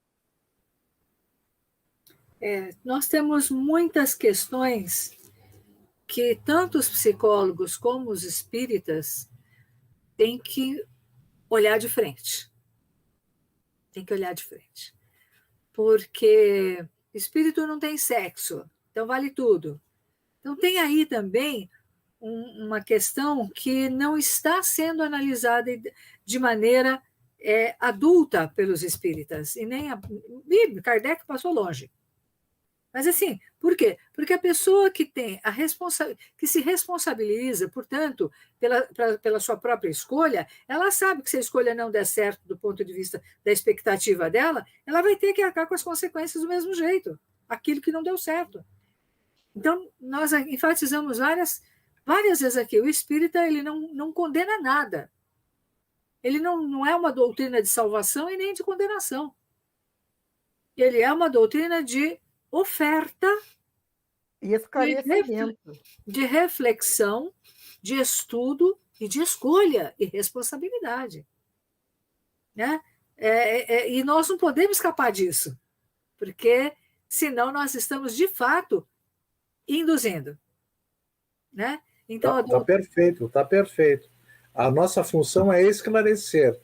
Nós temos muitas questões que tanto os psicólogos como os espíritas têm que olhar de frente. Tem que olhar de frente. Porque Espírito não tem sexo, então vale tudo. Então tem aí também uma questão que não está sendo analisada de maneira adulta pelos espíritas, e nem Kardec passou longe. Mas assim, por quê? Porque a pessoa que tem que se responsabiliza, portanto, pela sua própria escolha, ela sabe que se a escolha não der certo do ponto de vista da expectativa dela, ela vai ter que arcar com as consequências do mesmo jeito, aquilo que não deu certo. Então, nós enfatizamos várias vezes aqui, o espírita ele não condena nada. Ele não é uma doutrina de salvação e nem de condenação. Ele é uma doutrina de oferta e esclarecimento, de reflexão, de estudo e de escolha e responsabilidade. Né? E nós não podemos escapar disso, porque senão nós estamos, de fato, induzindo. Né? Então, tá perfeito, tá perfeito. A nossa função é esclarecer.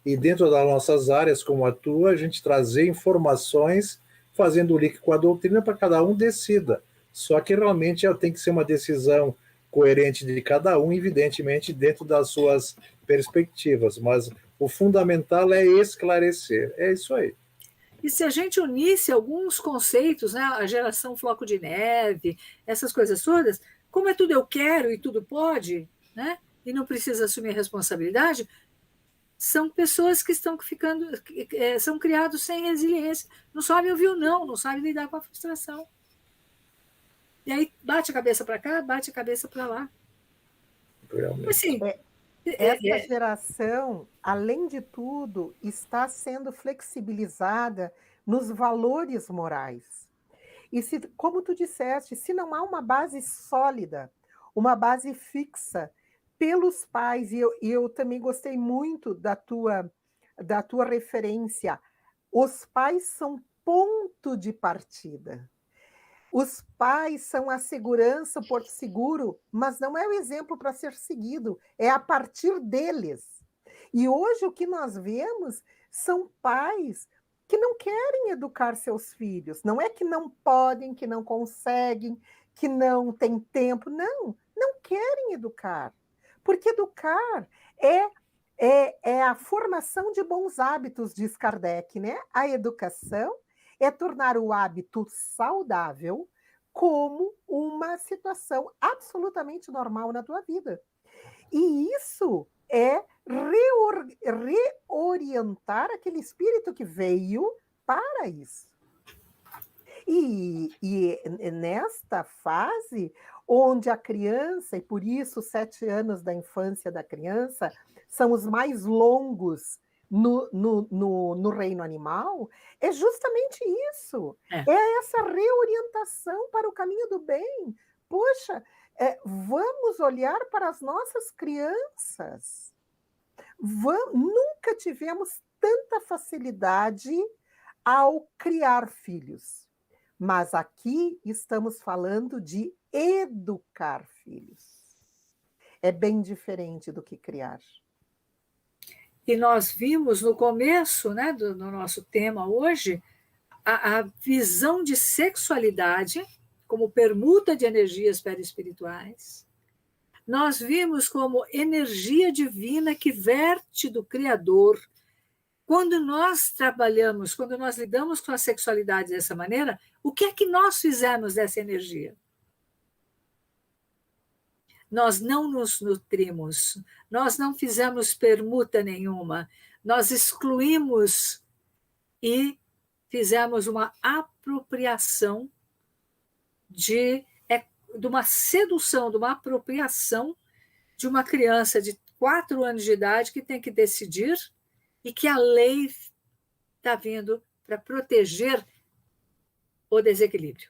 E dentro das nossas áreas, como a tua, a gente trazer informações, fazendo o link com a doutrina para cada um decida. Só que realmente tem que ser uma decisão coerente de cada um, evidentemente, dentro das suas perspectivas. Mas o fundamental é esclarecer. É isso aí. E se a gente unisse alguns conceitos, né, a geração floco de neve, essas coisas todas, como é tudo eu quero e tudo pode, né, e não precisa assumir a responsabilidade, são pessoas que estão ficando, são criados sem resiliência, não sabem ouvir o não sabem lidar com a frustração. E aí bate a cabeça para cá, bate a cabeça para lá. Realmente. Assim, essa geração, além de tudo, está sendo flexibilizada nos valores morais. E se, como tu disseste, se não há uma base sólida, uma base fixa pelos pais, e eu também gostei muito da tua referência, os pais são ponto de partida. Os pais são a segurança, o porto seguro, mas não é o exemplo para ser seguido, é a partir deles. E hoje o que nós vemos são pais que não querem educar seus filhos. Não é que não podem, que não conseguem, que não têm tempo. Não querem educar. Porque educar é a formação de bons hábitos, diz Kardec, né? A educação é tornar o hábito saudável como uma situação absolutamente normal na tua vida. E isso é reorientar aquele espírito que veio para isso. E nesta fase, onde a criança, e por isso 7 anos da infância da criança são os mais longos no reino animal, é justamente isso. É essa reorientação para o caminho do bem. Poxa, vamos olhar para as nossas crianças. Nunca tivemos tanta facilidade ao criar filhos. Mas aqui estamos falando de educar filhos. É bem diferente do que criar. E nós vimos no começo, né, do nosso tema hoje, a visão de sexualidade como permuta de energias perispirituais. Nós vimos como energia divina que verte do Criador. Quando nós trabalhamos, quando nós lidamos com a sexualidade dessa maneira, o que é que nós fizemos dessa energia? Nós não nos nutrimos, nós não fizemos permuta nenhuma, nós excluímos e fizemos uma apropriação de uma sedução, de uma apropriação de uma criança de 4 anos de idade que tem que decidir e que a lei está vindo para proteger o desequilíbrio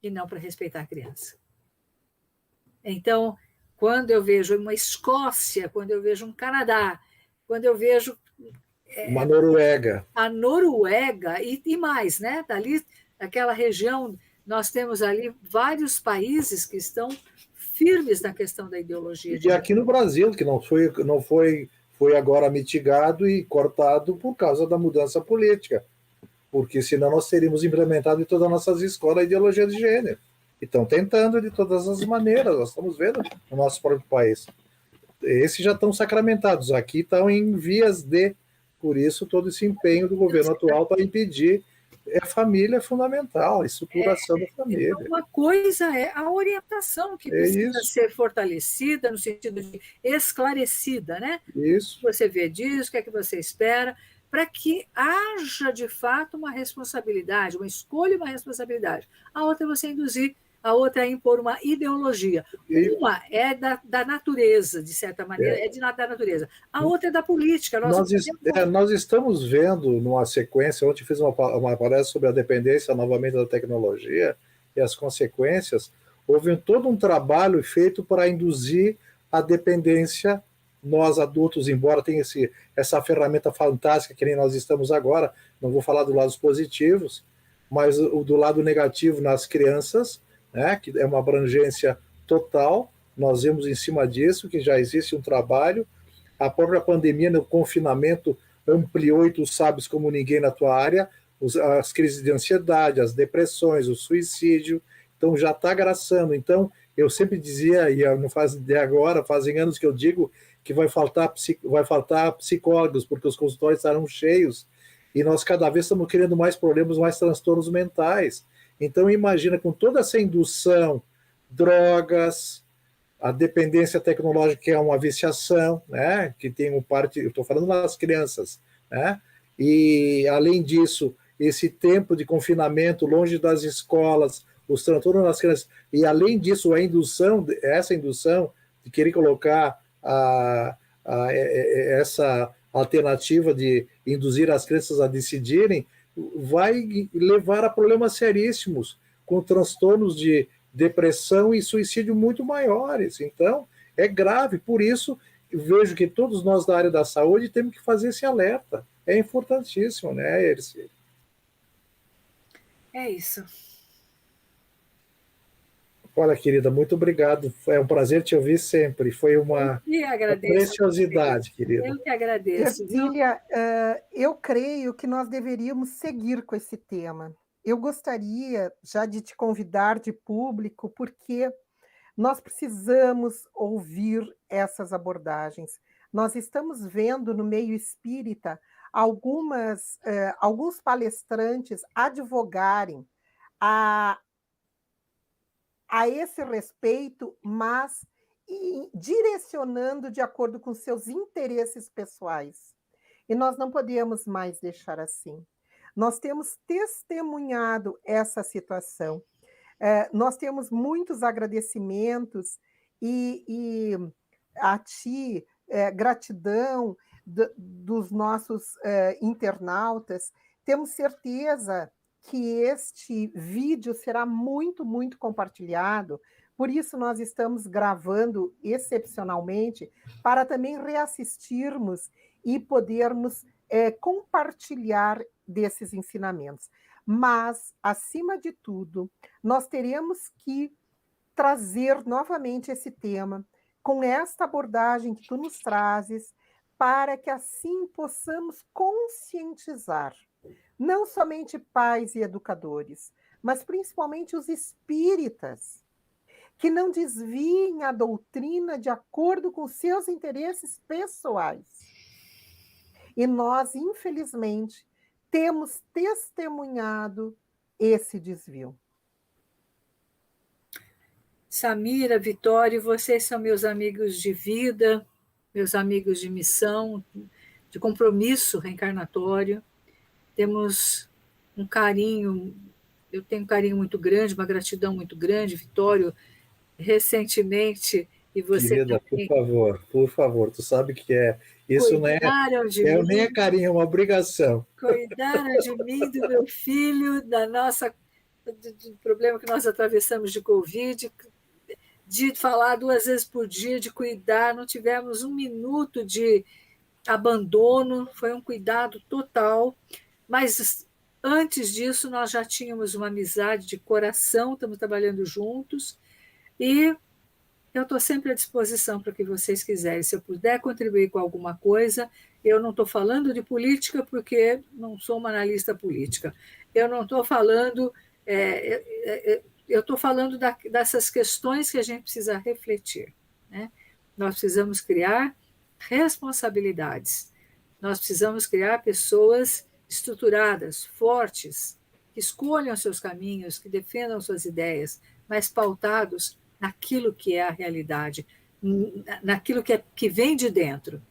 e não para respeitar a criança. Então, quando eu vejo uma Escócia, quando eu vejo um Canadá, quando eu vejo uma Noruega, a Noruega e mais, né? Dali, aquela região, nós temos ali vários países que estão firmes na questão da ideologia. E aqui no Brasil, que não foi agora mitigado e cortado por causa da mudança política. porque senão nós teríamos implementado em todas as nossas escolas a ideologia de gênero. E estão tentando de todas as maneiras, nós estamos vendo no nosso próprio país. Esses já estão sacramentados, aqui estão em vias de, por isso todo esse empenho do governo atual para impedir. A família é fundamental, a estruturação da família. Então, uma coisa é a orientação que precisa ser fortalecida, no sentido de esclarecida, né? Isso. O que você vê disso, o que é que você espera, para que haja, de fato, uma responsabilidade, uma escolha e uma responsabilidade. A outra é você induzir, a outra é impor uma ideologia. Uma é da natureza, de certa maneira, da natureza. A outra é da política. Nós estamos vendo, numa sequência, ontem fiz uma palestra sobre a dependência novamente da tecnologia e as consequências. Houve todo um trabalho feito para induzir a dependência. Nós, adultos, embora tenha essa ferramenta fantástica que nem nós estamos agora, não vou falar do lado dos positivos, mas do lado negativo nas crianças, né, que é uma abrangência total, nós vemos em cima disso que já existe um trabalho. A própria pandemia, no confinamento, ampliou, e tu sabes como ninguém na tua área, as crises de ansiedade, as depressões, o suicídio, então já está graçando. Então, eu sempre dizia, e não faz de agora, fazem anos que eu digo que vai faltar psicólogos, porque os consultórios estarão cheios, e nós cada vez estamos criando mais problemas, mais transtornos mentais. Então, imagina, com toda essa indução, drogas, a dependência tecnológica, que é uma viciação, né? Que tem parte, eu estou falando das crianças, né? E, além disso, esse tempo de confinamento, longe das escolas, os transtornos das crianças, e, além disso, essa indução de querer colocar essa alternativa de induzir as crianças a decidirem, vai levar a problemas seríssimos, com transtornos de depressão e suicídio muito maiores. Então, é grave. Por isso, vejo que todos nós da área da saúde temos que fazer esse alerta. É importantíssimo, né, Erci? É isso. Olha, querida, muito obrigado. É um prazer te ouvir sempre. Foi uma preciosidade, querida. Eu que agradeço. Ercília, eu creio que nós deveríamos seguir com esse tema. Eu gostaria já de te convidar de público, porque nós precisamos ouvir essas abordagens. Nós estamos vendo no meio espírita alguns palestrantes advogarem a esse respeito, mas direcionando de acordo com seus interesses pessoais. E nós não podemos mais deixar assim. Nós temos testemunhado essa situação. Nós temos muitos agradecimentos e a ti, gratidão dos nossos internautas. Temos certeza que este vídeo será muito, muito compartilhado. Por isso, nós estamos gravando excepcionalmente para também reassistirmos e podermos compartilhar desses ensinamentos. Mas, acima de tudo, nós teremos que trazer novamente esse tema com esta abordagem que tu nos trazes, para que assim possamos conscientizar não somente pais e educadores, mas principalmente os espíritas, que não desviem a doutrina de acordo com seus interesses pessoais. E nós, infelizmente, temos testemunhado esse desvio. Samira, Vitória, vocês são meus amigos de vida, meus amigos de missão, de compromisso reencarnatório. Temos um carinho, eu tenho um carinho muito grande, uma gratidão muito grande, Vitório, recentemente, e você Querida, também. Por favor, tu sabe que isso não é nem é carinho, é uma obrigação. Cuidaram de mim, do meu filho, do problema que nós atravessamos de Covid, de falar 2 vezes por dia, de cuidar, não tivemos um minuto de abandono, foi um cuidado total. Mas antes disso, nós já tínhamos uma amizade de coração, estamos trabalhando juntos, e eu estou sempre à disposição para o que vocês quiserem. Se eu puder contribuir com alguma coisa, eu não estou falando de política porque não sou uma analista política. Eu não estou falando... eu estou falando dessas questões que a gente precisa refletir, né? Nós precisamos criar responsabilidades. Nós precisamos criar pessoas estruturadas, fortes, que escolham seus caminhos, que defendam suas ideias, mas pautados naquilo que é a realidade, naquilo que vem de dentro,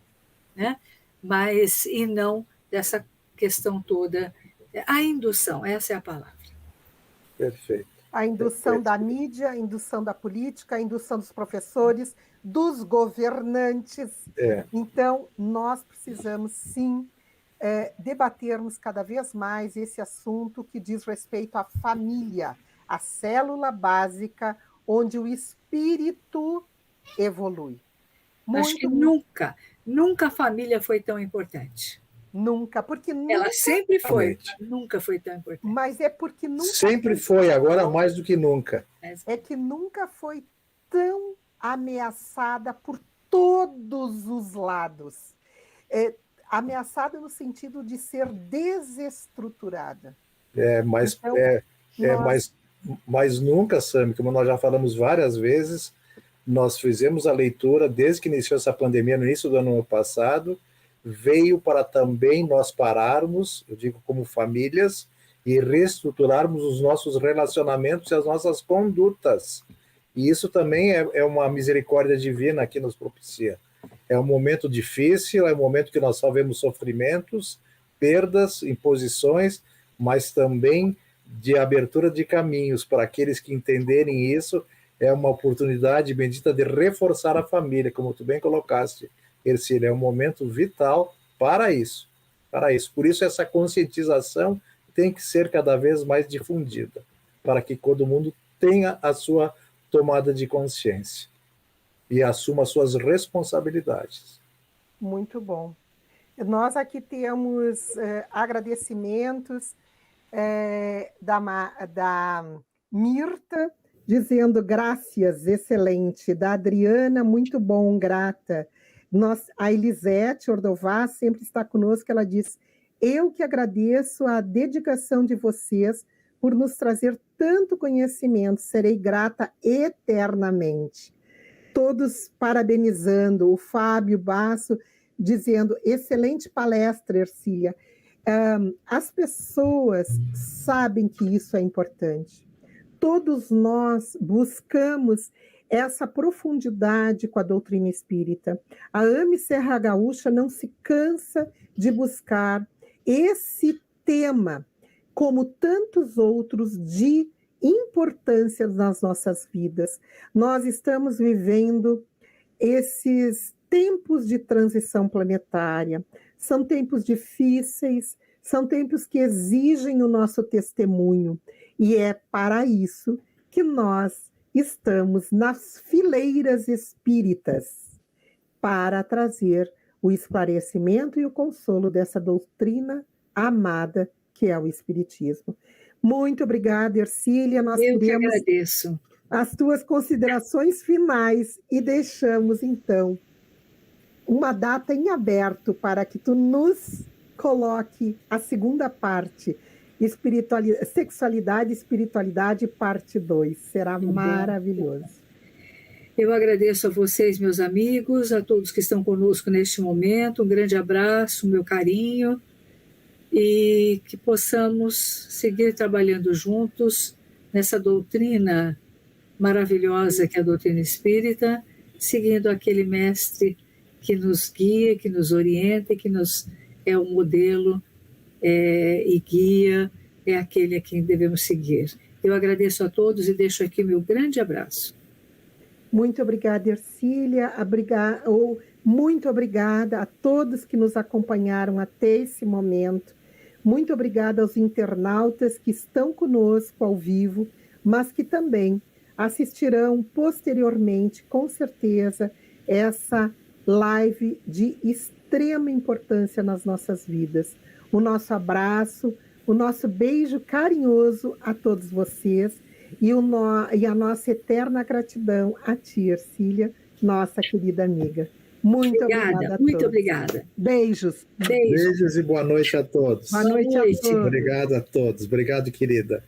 né? Mas, e não dessa questão toda, a indução, essa é a palavra. Perfeito. A indução da mídia, a indução da política, a indução dos professores, dos governantes. Então, nós precisamos, sim, debatermos cada vez mais esse assunto que diz respeito à família, a célula básica onde o espírito evolui. Acho que nunca a família foi tão importante. Nunca, porque nunca... Ela sempre foi, nunca foi tão importante. Mas é porque nunca... Sempre foi, agora mais do que nunca. É que nunca foi tão ameaçada por todos os lados. Ameaçada no sentido de ser desestruturada. Mas nunca, Sami, como nós já falamos várias vezes, nós fizemos a leitura desde que iniciou essa pandemia, no início do ano passado, veio para também nós pararmos, eu digo como famílias, e reestruturarmos os nossos relacionamentos e as nossas condutas. E isso também é uma misericórdia divina que nos propicia. É um momento difícil, é um momento que nós só vemos sofrimentos, perdas, imposições, mas também de abertura de caminhos para aqueles que entenderem isso. É uma oportunidade bendita de reforçar a família, como tu bem colocaste, Ercília, é um momento vital para isso. Por isso essa conscientização tem que ser cada vez mais difundida, para que todo mundo tenha a sua tomada de consciência e assuma suas responsabilidades. Muito bom. Nós aqui temos agradecimentos da Mirta, dizendo graças, excelente. Da Adriana, muito bom, grata. A Elisete Ordová sempre está conosco, ela diz: eu que agradeço a dedicação de vocês por nos trazer tanto conhecimento, serei grata eternamente. Todos parabenizando, o Fábio Basso dizendo: excelente palestra, Ercília. As pessoas sabem que isso é importante. Todos nós buscamos essa profundidade com a doutrina espírita. A AME Serra Gaúcha não se cansa de buscar esse tema, como tantos outros, de importância nas nossas vidas. Nós estamos vivendo esses tempos de transição planetária. São tempos difíceis, são tempos que exigem o nosso testemunho. E é para isso que nós estamos nas fileiras espíritas, para trazer o esclarecimento e o consolo dessa doutrina amada que é o Espiritismo. Muito obrigada, Ercília. Eu que agradeço. As tuas considerações finais e deixamos, então, uma data em aberto para que tu nos coloque a segunda parte, Sexualidade e Espiritualidade, parte 2. Será maravilhoso. Eu agradeço a vocês, meus amigos, a todos que estão conosco neste momento. Um grande abraço, meu carinho, e que possamos seguir trabalhando juntos nessa doutrina maravilhosa que é a doutrina espírita, seguindo aquele mestre que nos guia, que nos orienta, que nos é o modelo e guia, é aquele a quem devemos seguir. Eu agradeço a todos e deixo aqui meu grande abraço. Muito obrigada, Ercília. Muito obrigada a todos que nos acompanharam até esse momento. Muito obrigada aos internautas que estão conosco ao vivo, mas que também assistirão posteriormente, com certeza, essa live de extrema importância nas nossas vidas. O nosso abraço, o nosso beijo carinhoso a todos vocês E a nossa eterna gratidão a ti, Ercília, nossa querida amiga. Muito obrigada a muito todos. obrigada. Beijos. Beijos e boa noite a todos. Boa noite a todos. Obrigado a todos. Obrigado, querida.